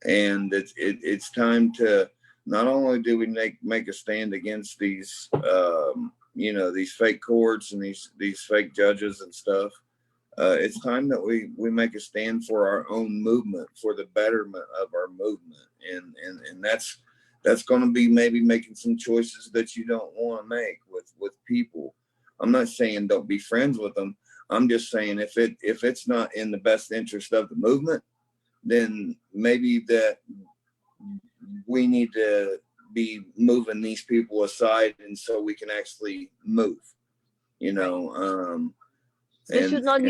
S2: And it's time to, not only do we make a stand against these, you know, these fake courts and these fake judges and stuff. It's time that we make a stand for our own movement, for the betterment of our movement. And that's going to be maybe making some choices that you don't want to make with people. I'm not saying don't be friends with them. I'm just saying if it's not in the best interest of the movement, then maybe that we need to be moving these people aside, and so we can actually move. You know,
S3: they should not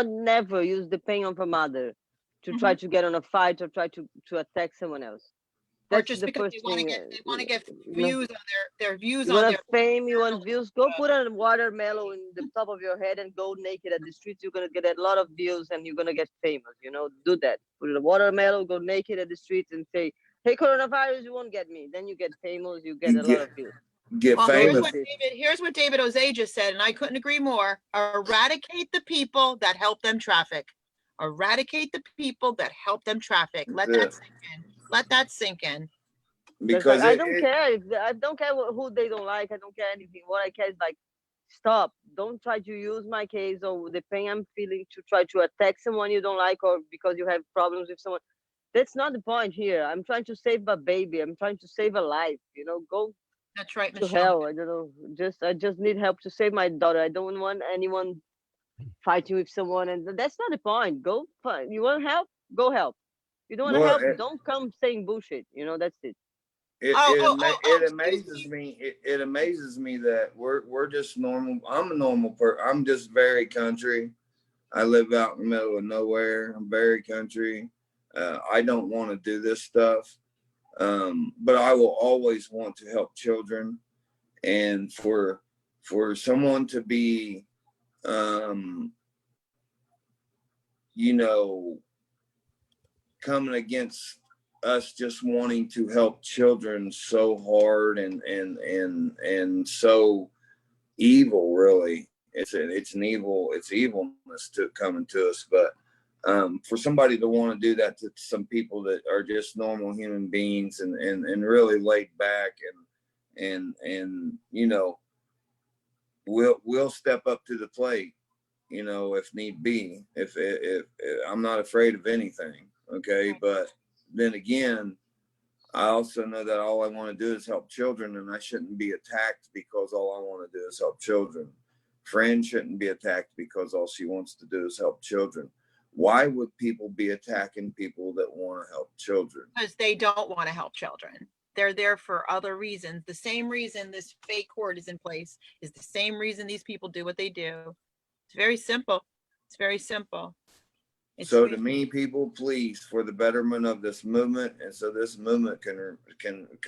S3: never use the pain of a mother to try to get on a fight or try to attack someone else.
S1: That's or just because they want to get views on their views on their
S3: fame. You want views? Go put a watermelon in the top of your head and go naked at the streets. You're gonna get a lot of views and you're gonna get famous. You know, do that. Put a watermelon, go naked at the streets and say, "Hey, coronavirus, you won't get me." Then you get famous. You get a lot of views.
S2: Get famous.
S1: Here's what David Jose just said, and I couldn't agree more. Eradicate the people that help them traffic. Eradicate the people that help them traffic. Let that sink in. Let that sink in.
S3: Because I don't care who they don't like. I don't care anything. What I care is like, stop. Don't try to use my case or the pain I'm feeling to try to attack someone you don't like or because you have problems with someone. That's not the point here. I'm trying to save a baby. I'm trying to save a life. You know, go.
S1: That's right,
S3: to
S1: Michelle.
S3: hell. I don't know. I just need help to save my daughter. I don't want anyone fighting with someone, and that's not the point. Go find. You want help? Go help. You don't want to
S2: Well,
S3: help, don't come saying bullshit. You know, that's it.
S2: It amazes me. It amazes me that we're just normal. I'm a normal person. I'm just very country. I live out in the middle of nowhere. I'm very country. I don't want to do this stuff, but I will always want to help children. And for someone to be, you know, coming against us just wanting to help children so hard and so evil, really, it's evilness to coming to us. But for somebody to want to do that to some people that are just normal human beings and really laid back and you know, we'll step up to the plate, you know, if need be. If I'm not afraid of anything, okay. But then again, I also know that all I want to do is help children, and I shouldn't be attacked because all I want to do is help children. Fran shouldn't be attacked because all she wants to do is help children. Why would people be attacking people that want to help children?
S1: Because they don't want to help children. They're there for other reasons. The same reason this fake court is in place is the same reason these people do what they do. It's very simple. It's very simple.
S2: So to me, people, please, for the betterment of this movement, and so this movement can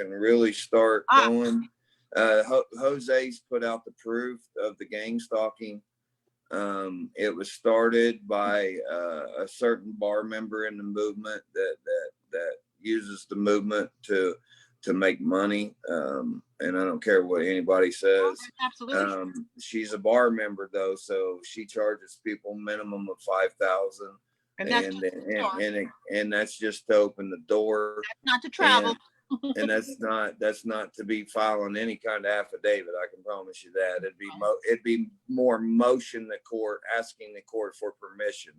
S2: really start going. Jose's put out the proof of the gang stalking. It was started by a certain bar member in the movement that uses the movement to make money. And I don't care what anybody says.
S1: Absolutely.
S2: She's a bar member though, so she charges people minimum of $5,000. And that's just to open the door.
S1: That's not to travel.
S2: And that's not to be filing any kind of affidavit. I can promise you that. It'd be more motion the court, asking the court for permission.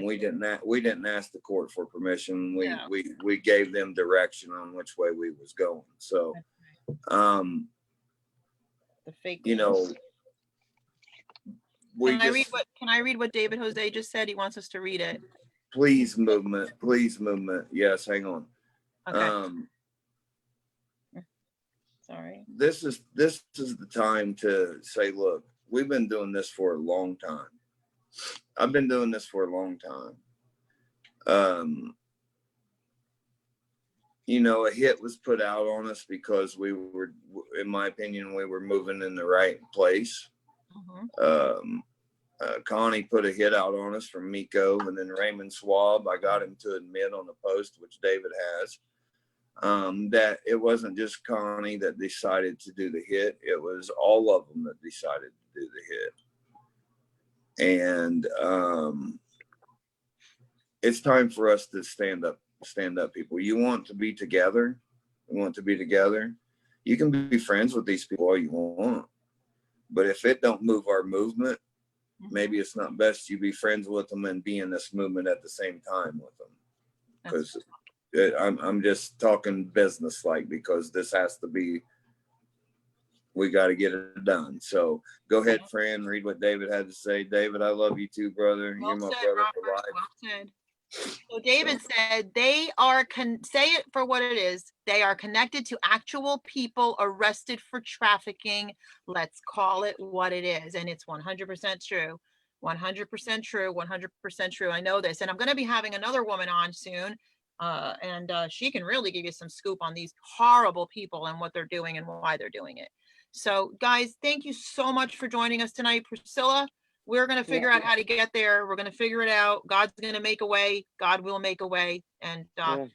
S2: We didn't ask the court for permission. We gave them direction on which way we was going. So the
S1: fake,
S2: you know,
S1: can I read what David Jose just said? He wants us to read it.
S2: Please movement. Yes, hang on.
S1: Okay. Sorry.
S2: This is the time to say, look, we've been doing this for a long time. I've been doing this for a long time. You know, a hit was put out on us because we were, in my opinion, we were moving in the right place. Connie put a hit out on us from Miko, and then Raymond Swab, I got him to admit on the post, which David has, that it wasn't just Connie that decided to do the hit. It was all of them that decided to do the hit. And it's time for us to stand up, people. You want to be together. You can be friends with these people all you want. But if it don't move our movement, maybe it's not best you be friends with them and be in this movement at the same time with them. Because I'm just talking business like, because this has to be, we got to get it done. So go ahead, Fran, read what David had to say. David, I love you too, brother. You're my brother for life.
S1: Well said. So David said they are, say it for what it is, they are connected to actual people arrested for trafficking. Let's call it what it is. And it's 100% true. 100% true. 100% true. I know this. And I'm going to be having another woman on soon. And she can really give you some scoop on these horrible people and what they're doing and why they're doing it. So guys, thank you so much for joining us tonight. Priscilla, we're going to figure out how to get there. We're going to figure it out. God's going to make a way. God will make a way. And some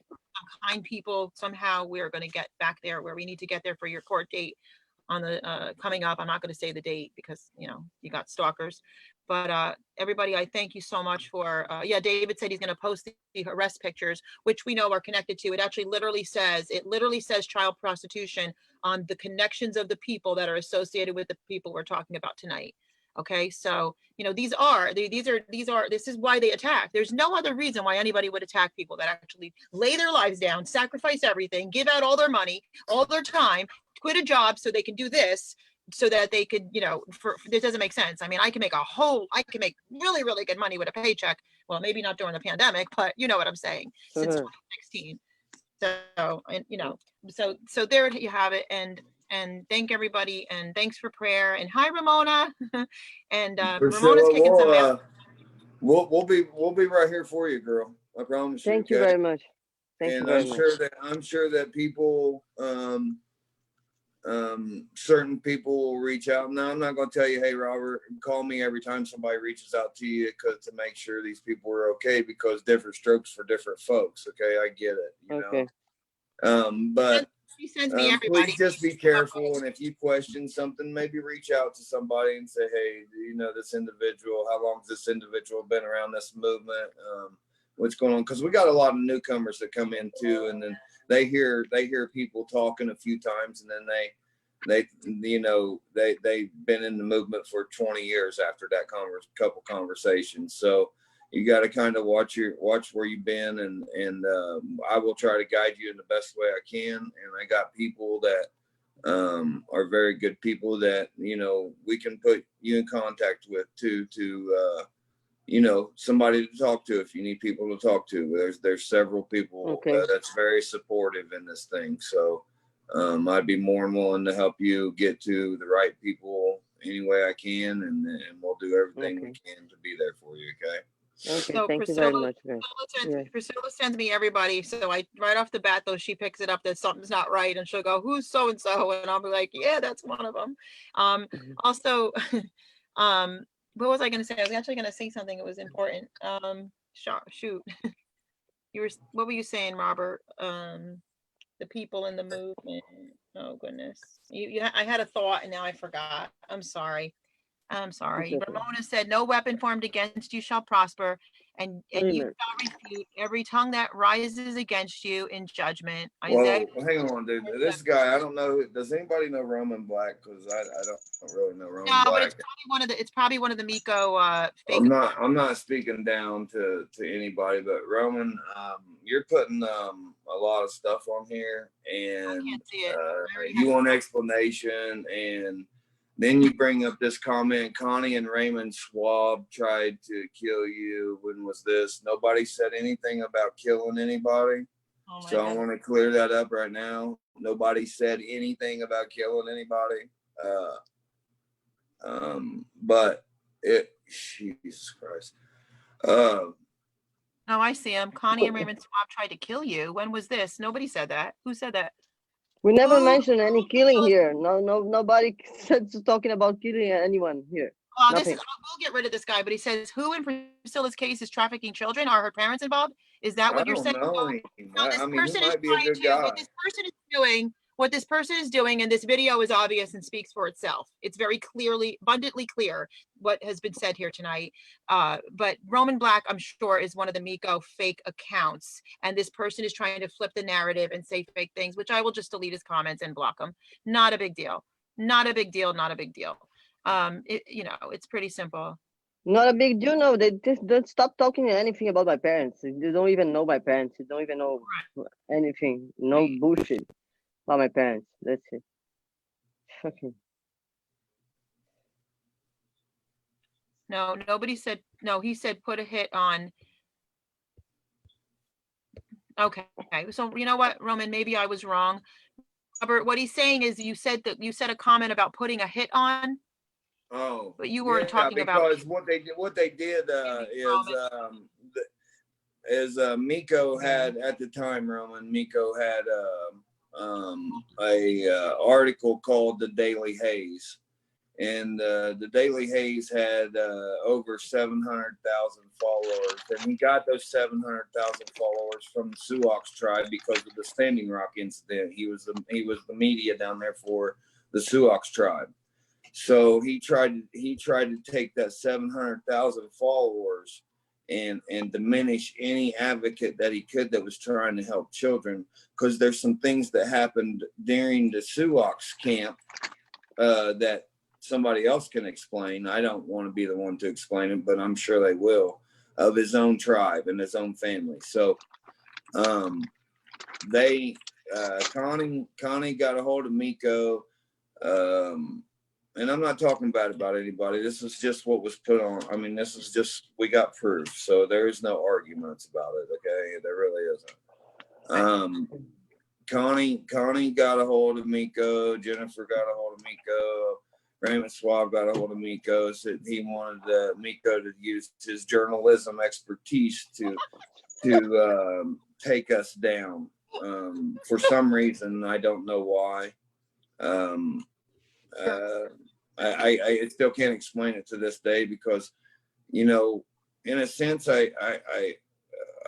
S1: kind people, somehow we're going to get back there where we need to get there for your court date on the coming up. I'm not going to say the date because, you know, you got stalkers. But everybody, I thank you so much for, David said he's going to post the arrest pictures, which we know are connected to. It actually literally says child prostitution on the connections of the people that are associated with the people we're talking about tonight. Okay, so, you know, this is why they attack. There's no other reason why anybody would attack people that actually lay their lives down, sacrifice everything, give out all their money, all their time, quit a job so they can do this, so that they could, you know, this doesn't make sense. I mean, I can make really, really good money with a paycheck, Well, maybe not during the pandemic, but you know what I'm saying, since
S3: Uh-huh.
S1: 2016. So, and you know, so there you have it. And thank everybody, and thanks for prayer. And hi, Ramona. And Ramona's
S2: Priscilla,
S1: kicking some ass.
S2: we'll be right here for you, girl. I promise you.
S3: Thank you
S2: Okay?
S3: very much. Thank you
S2: And
S3: very much.
S2: I'm sure that people, certain people will reach out. Now, I'm not going to tell you, hey, Robert, call me every time somebody reaches out to you, because to make sure these people are okay, because different strokes for different folks. Okay, I get it. You
S3: Okay.
S2: know, but
S1: She sends me everybody.
S2: please just be careful. And if you question something, maybe reach out to somebody and say, hey, do you know this individual? How long has this individual been around this movement? What's going on? Because we got a lot of newcomers that come in too, and then they hear people talking a few times, and then they've been in the movement for 20 years after that couple conversations. So you got to kind of watch where you've been, and I will try to guide you in the best way I can. And I got people that are very good people that, you know, we can put you in contact with to you know, somebody to talk to if you need people to talk to. There's several people that's very supportive in this thing. So I'd be more than willing to help you get to the right people any way I can, and we'll do everything we can to be there for you. Okay.
S3: Okay.
S1: So
S3: Thank you very much, guys.
S1: Priscilla sends me everybody. So I, right off the bat, though, she picks it up that something's not right, and she'll go, "Who's so and so?" And I'll be like, "Yeah, that's one of them." Also, what was I going to say? I was actually going to say something that was important. Shoot, what were you saying, Robert? The people in the movement. Oh goodness, I had a thought and now I forgot. I'm sorry. Ramona said, "No weapon formed against you shall prosper, and you shall refute every tongue that rises against you in judgment."
S2: Well, hang on, dude. This guy, I don't know. Does anybody know Roman Black? Because I don't really know Roman Black.
S1: But it's probably one of the Miko fake.
S2: I'm not speaking down to anybody, but Roman, you're putting a lot of stuff on here, and you want explanation, and then you bring up this comment: Connie and Raymond Schwab tried to kill you. When was this? Nobody said anything about killing anybody. So I want to clear that up right now. Nobody said anything about killing anybody. But Jesus Christ.
S1: Oh, I see him. Connie and Raymond Swab tried to kill you. When was this? Nobody said that. Who said that?
S3: We never mentioned any killing here. Nobody said talking about killing anyone here.
S1: We'll get rid of this guy, but he says, who in Priscilla's case is trafficking children? Are her parents involved? Is that what you're saying?
S2: I mean, he might be a good guy.
S1: What this person is doing, and this video is obvious and speaks for itself. It's very abundantly clear what has been said here tonight. But Roman Black, I'm sure, is one of the Miko fake accounts. And this person is trying to flip the narrative and say fake things, which I will just delete his comments and block them. Not a big deal. Not a big deal. Not a big deal. It's pretty simple.
S3: Not a big deal. No, they just don't stop talking anything about my parents. They don't even know my parents. They don't even know anything. No bullshit about my parents. That's it. Fucking.
S1: No, nobody said. No, he said put a hit on. Okay, so you know what, Roman? Maybe I was wrong. Robert, what he's saying is you said a comment about putting a hit on.
S2: Oh,
S1: but you weren't talking about
S2: because what they did is Miko had at the time, Roman, Miko had a article called the Daily Haze, and the Daily Haze had over 700,000 followers, and he got those 700,000 followers from the Sioux tribe because of the Standing Rock incident. He was the media down there for the Sioux tribe. So he tried to take that 700,000 followers and diminish any advocate that he could that was trying to help children, because there's some things that happened during the Sioux camp that somebody else can explain. I don't want to be the one to explain it, but I'm sure they will, of his own tribe and his own family. So Connie got a hold of Miko. and I'm not talking bad about anybody. This is just what was put on. I mean, this is just, we got proof. So there is no arguments about it. Okay. There really isn't. Connie got a hold of Miko. Jennifer got a hold of Miko. Raymond Swab got a hold of Miko. Said he wanted Miko to use his journalism expertise to take us down. For some reason, I don't know why. I still can't explain it to this day because, you know, in a sense, I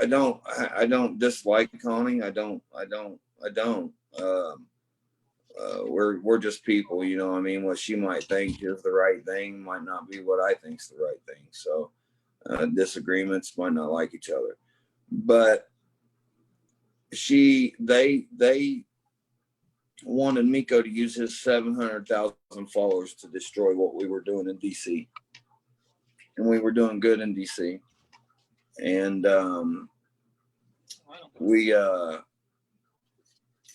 S2: don't dislike Connie. I don't. We're just people, you know what I mean? What she might think is the right thing might not be what I think's the right thing. So disagreements might not like each other. But they wanted Miko to use his 700,000 followers to destroy what we were doing in DC. And we were doing good in DC. And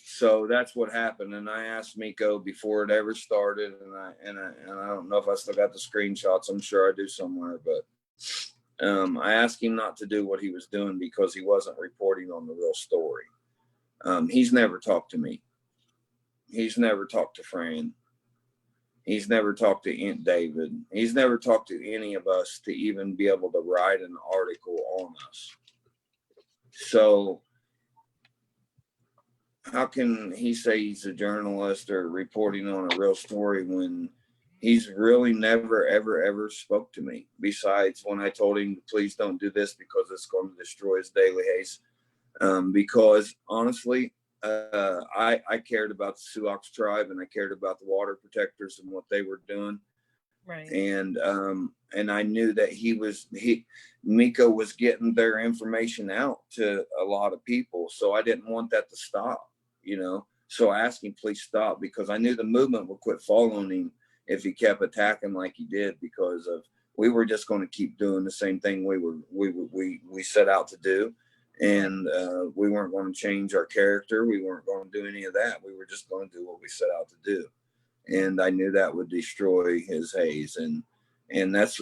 S2: so that's what happened. And I asked Miko before it ever started, and I don't know if I still got the screenshots. I'm sure I do somewhere, but I asked him not to do what he was doing because he wasn't reporting on the real story. He's never talked to me. He's never talked to Fran. He's never talked to Aunt David. He's never talked to any of us to even be able to write an article on us. So how can he say he's a journalist or reporting on a real story when he's really never, ever spoke to me? Besides when I told him, please don't do this because it's going to destroy his daily haze. Because honestly, I cared about the Sioux tribe and I cared about the water protectors and what they were doing.
S1: Right.
S2: And I knew that Miko was getting their information out to a lot of people. So I didn't want that to stop, you know? So I asked him, please stop, because I knew the movement would quit following him if he kept attacking like he did, because we were just going to keep doing the same thing we set out to do. And we weren't going to change our character. We weren't going to do any of that. We were just going to do what we set out to do. And I knew that would destroy his haze. And that's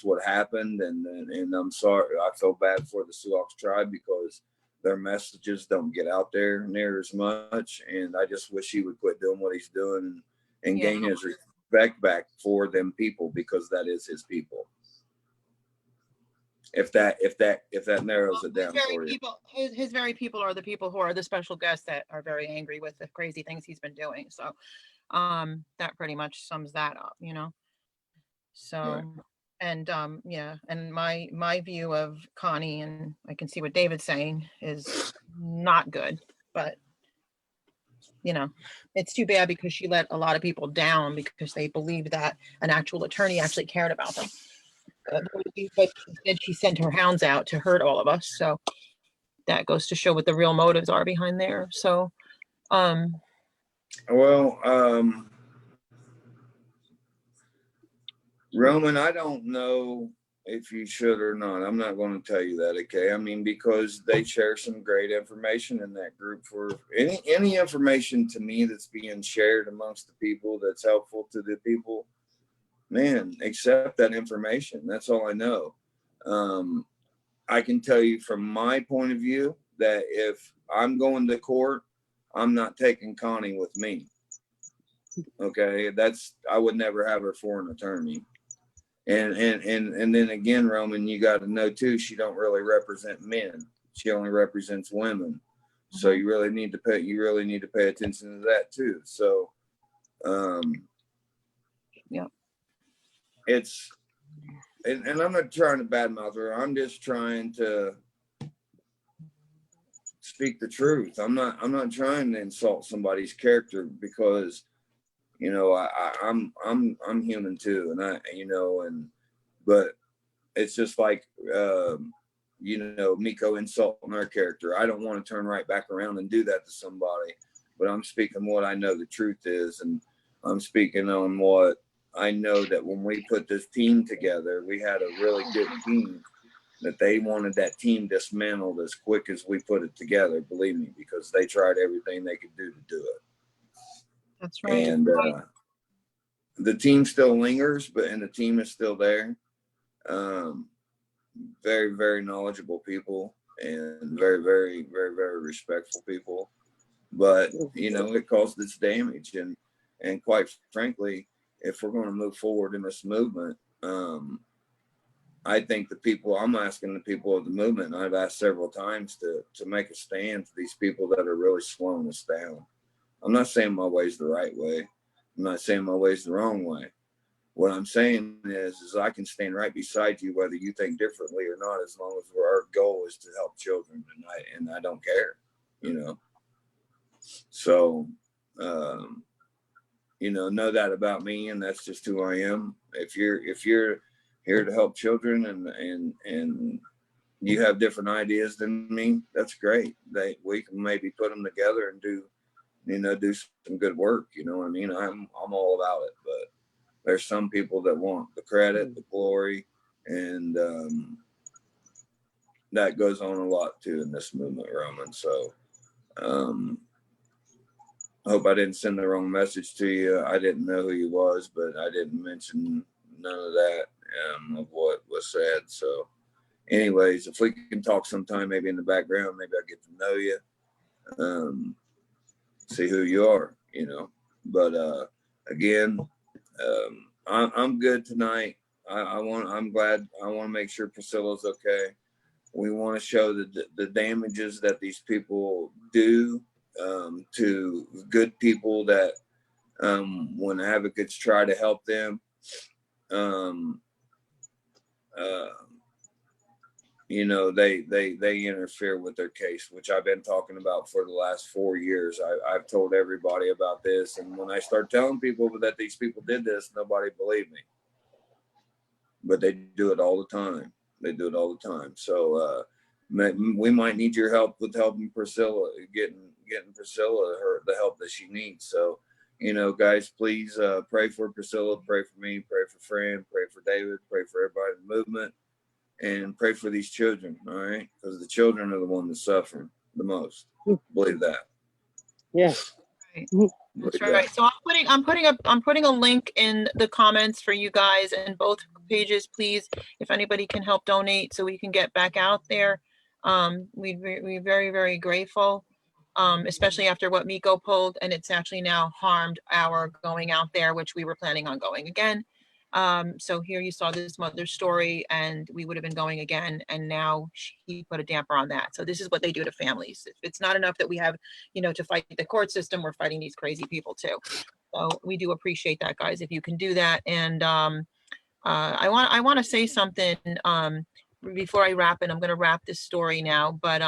S2: what happened. And I'm sorry. I feel bad for the Sioux tribe because their messages don't get out there near as much. And I just wish he would quit doing what he's doing and gain his respect back for them people, because that is his people. If that narrows it down for you.
S1: His very people are the people who are the special guests that are very angry with the crazy things he's been doing. So that pretty much sums that up, you know. So right. And and my view of Connie, and I can see what David's saying, is not good, but you know, it's too bad because she let a lot of people down because they believed that an actual attorney actually cared about them. But instead she sent her hounds out to hurt all of us. So that goes to show what the real motives are behind there. So
S2: Roman, I don't know if you should or not. I'm not going to tell you that, okay? I mean, because they share some great information in that group. For any information to me that's being shared amongst the people that's helpful to the people, man, accept that information. That's all I know. I can tell you from my point of view that if I'm going to court, I'm not taking Connie with me. Okay, I would never have her for an attorney. And then again, Roman, you got to know too, she don't really represent men. She only represents women. So you really need to pay attention to that too. So, it's, and I'm not trying to badmouth her. I'm just trying to speak the truth. I'm not trying to insult somebody's character because, you know, I'm human too. And but it's just like, you know, Miko insulting our character. I don't want to turn right back around and do that to somebody, but I'm speaking what I know the truth is. And I'm speaking on what I know, that when we put this team together, we had a really good team, that they wanted that team dismantled as quick as we put it together, believe me, because they tried everything they could do to do it.
S1: That's right.
S2: the team still lingers, and the team is still there. Very, very knowledgeable people and very, very, very, very respectful people. But, you know, it caused its damage. And quite frankly, if we're going to move forward in this movement, I think I'm asking the people of the movement, and I've asked several times to make a stand for these people that are really slowing us down. I'm not saying my way's the right way. I'm not saying my way's the wrong way. What I'm saying is I can stand right beside you, whether you think differently or not, as long as our goal is to help children, and I don't care, you know. So, you know that about me, and that's just who I am. If you're here to help children and you have different ideas than me, that's great. We can maybe put them together and do some good work. You know what I mean? I'm all about it, but there's some people that want the credit, the glory, and that goes on a lot too in this movement, Roman. So I hope I didn't send the wrong message to you. I didn't know who you was, but I didn't mention none of that of what was said. So anyways, if we can talk sometime, maybe in the background, maybe I'll get to know you, see who you are, you know. But again, I'm good tonight. I'm glad. I want to make sure Priscilla's okay. We want to show the damages that these people do to good people that when advocates try to help them, you know, they interfere with their case, which I've been talking about for the last 4 years. I've told everybody about this, and when I start telling people that these people did this, nobody believed me. But they do it all the time. They do it all the time. So we might need your help with helping Priscilla, getting Priscilla the help that she needs. So, you know, guys, please pray for Priscilla, pray for me, pray for Fran, pray for David, pray for everybody in the movement, and pray for these children. All right, because the children are the ones that suffering the most. Believe that.
S3: Yeah.
S1: Right. That's right. So I'm putting a link in the comments for you guys in both pages, please. If anybody can help donate so we can get back out there, we'd be very, very grateful. Especially after what Miko pulled, and it's actually now harmed our going out there, which we were planning on going again. So here you saw this mother's story, and we would have been going again, and now he put a damper on that. So this is what they do to families. If it's not enough that we have, you know, to fight the court system, we're fighting these crazy people too. So we do appreciate that, guys, if you can do that. And I want to say something before I wrap it. I'm going to wrap this story now, but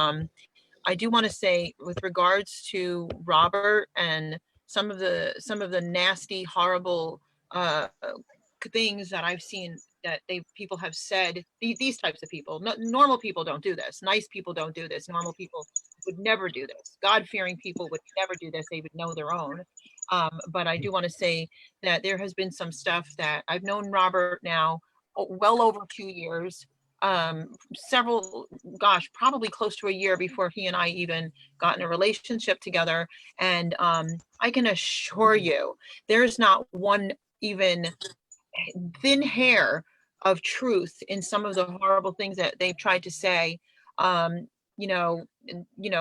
S1: I do want to say, with regards to Robert and some of the nasty, horrible things that I've seen that people have said, these types of people, normal people don't do this. Nice people don't do this. Normal people would never do this. God-fearing people would never do this. They would know their own. But I do want to say that there has been some stuff that I've known Robert now well over 2 years. Probably close to a year before he and I even got in a relationship together. And I can assure you, there's not one even thin hair of truth in some of the horrible things that they've tried to say. You know,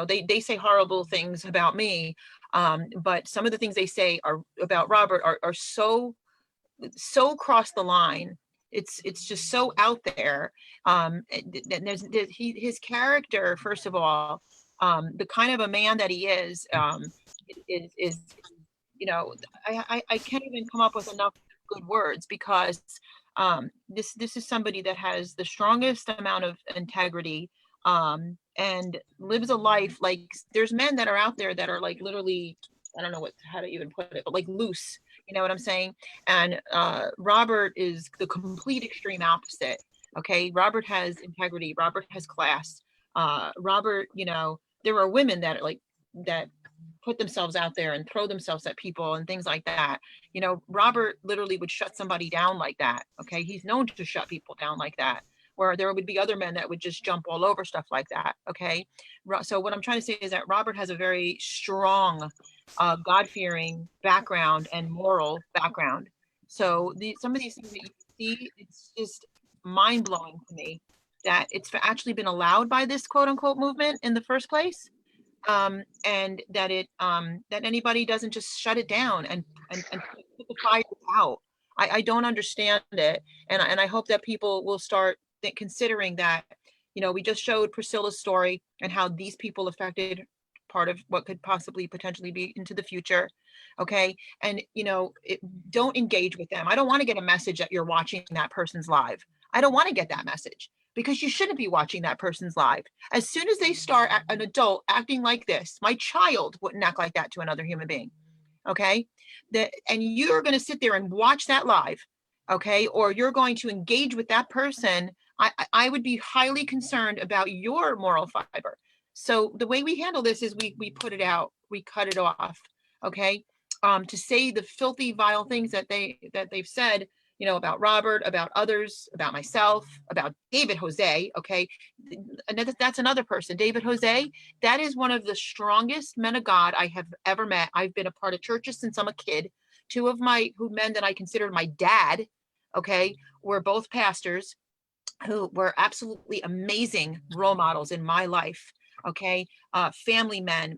S1: they say horrible things about me, but some of the things they say are about Robert are so cross the line. It's just so out there. His character, first of all, the kind of a man that he is, you know, I can't even come up with enough good words, because this is somebody that has the strongest amount of integrity, and lives a life like, there's men that are out there that are like literally, I don't know how to even put it, but like loose, you know what I'm saying? And Robert is the complete extreme opposite. Okay, Robert has integrity. Robert has class. Robert, you know, there are women that put themselves out there and throw themselves at people and things like that. You know, Robert literally would shut somebody down like that. Okay, he's known to shut people down like that, where there would be other men that would just jump all over stuff like that. Okay, so what I'm trying to say is that Robert has a very strong God-fearing background and moral background. So some of these things that you see, it's just mind blowing to me that it's actually been allowed by this quote unquote movement in the first place. And that that anybody doesn't just shut it down and put the fire out. I don't understand it. And I hope that people will start considering that, we just showed Priscilla's story and how these people affected part of what could possibly potentially be into the future. Okay. And, don't engage with them. I don't want to get a message that you're watching that person's live. I don't want to get that message, because you shouldn't be watching that person's live. As soon as they start an adult acting like this, my child wouldn't act like that to another human being. Okay. And you're going to sit there and watch that live. Okay. Or you're going to engage with that person. I would be highly concerned about your moral fiber. So the way we handle this is we put it out, we cut it off. Okay. To say the filthy, vile things that they've said, about Robert, about others, about myself, about David Jose. Okay. And that's another person, David Jose. That is one of the strongest men of God I have ever met. I've been a part of churches since I'm a kid. Two of my men that I considered my dad, okay, were both pastors who were absolutely amazing role models in my life. Okay. Family men.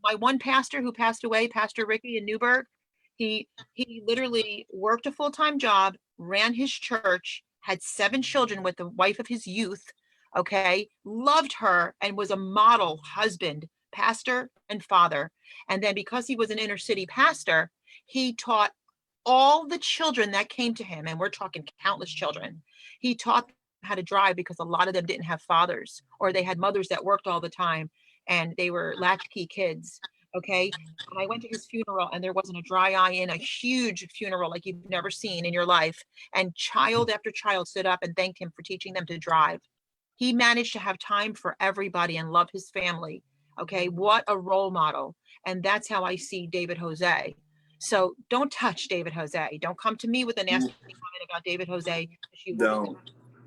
S1: My one pastor who passed away, Pastor Ricky in Newburgh, he literally worked a full-time job, ran his church, had 7 children with the wife of his youth. Okay. Loved her and was a model husband, pastor, and father. And then because he was an inner city pastor, he taught all the children that came to him, and we're talking countless children, he taught how to drive, because a lot of them didn't have fathers, or they had mothers that worked all the time and they were latchkey kids. Okay. And I went to his funeral and there wasn't a dry eye in, a huge funeral like you've never seen in your life. And child after child stood up and thanked him for teaching them to drive. He managed to have time for everybody and love his family. Okay. What a role model. And that's how I see David Jose. So don't touch David Jose. Don't come to me with a nasty comment about David Jose.
S2: Don't.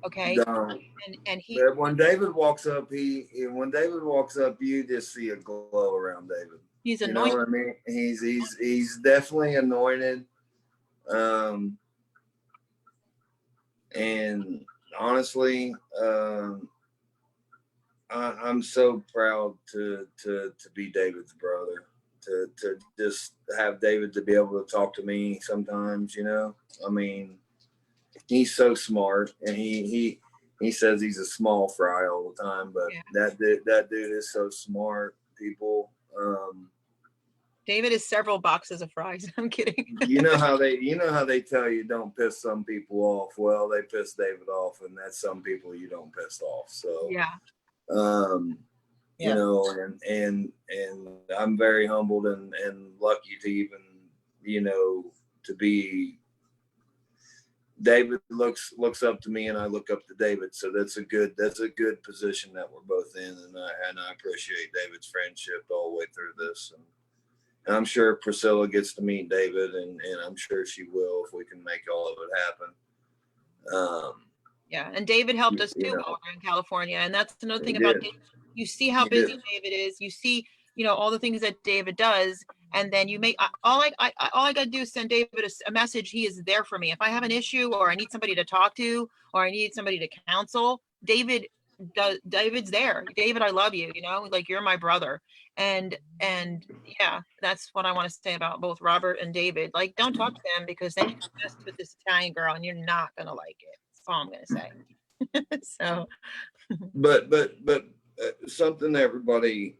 S1: Okay.
S2: Don't.
S1: And he,
S2: But when David walks up, when David walks up, you just see a glow around David.
S1: he's
S2: You know
S1: anointed.
S2: what I mean? He's definitely anointed. And honestly, I'm so proud to be David's brother. To just have David to be able to talk to me sometimes. I mean, he's so smart, and he says he's a small fry all the time, but
S1: Yeah.
S2: that dude is so smart. People,
S1: David is several boxes of fries. I'm kidding.
S2: you know how they tell you don't piss some people off. Well, they piss David off, and that's some people you don't piss off. So
S1: Yeah.
S2: you know, and I'm very humbled and lucky to even, to be. David looks up to me, and I look up to David. So that's a good position that we're both in, and I appreciate David's friendship all the way through this. And I'm sure Priscilla gets to meet David, and I'm sure she will if we can make all of it happen.
S1: Yeah. And David helped us too while we're in California. And that's another thing about David. You see how busy David is. You see, all the things that David does. And then you make all I got to do is send David a message. He is there for me. If I have an issue, or I need somebody to talk to, or I need somebody to counsel, David's there. David, I love you, like you're my brother. And yeah, that's what I want to say about both Robert and David. Like, don't talk to them, because then you mess with this Italian girl and you're not going to like it. That's all I'm going to say. So,
S2: but something everybody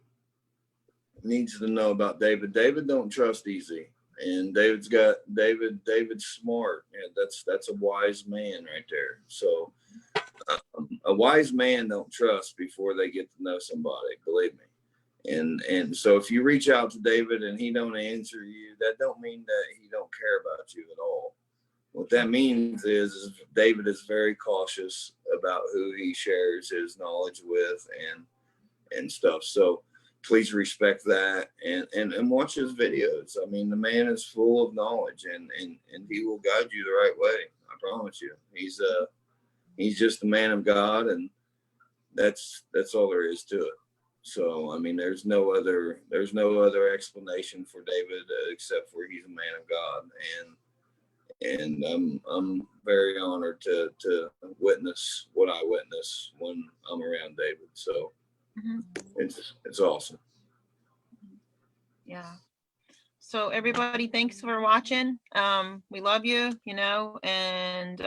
S2: needs to know about David. David don't trust easy, and David's smart. Yeah, that's a wise man right there. So a wise man don't trust before they get to know somebody, believe me. And so if you reach out to David and he don't answer you, that don't mean that he don't care about you at all. What that means is David is very cautious about who he shares his knowledge with and stuff. So please respect that and watch his videos. I mean, the man is full of knowledge, and he will guide you the right way. I promise you. He's just a man of God, and that's all there is to it. So I mean, there's no other explanation for David except for he's a man of God, and I'm very honored to witness what I witness when I'm around David. So it's awesome.
S1: Yeah. So everybody, thanks for watching. We love you, and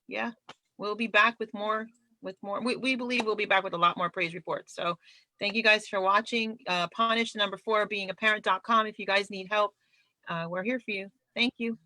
S1: yeah, we'll be back with more. We believe we'll be back with a lot more praise reports. So thank you guys for watching. Punish number 4 beingaparent.com. If you guys need help, we're here for you. Thank you.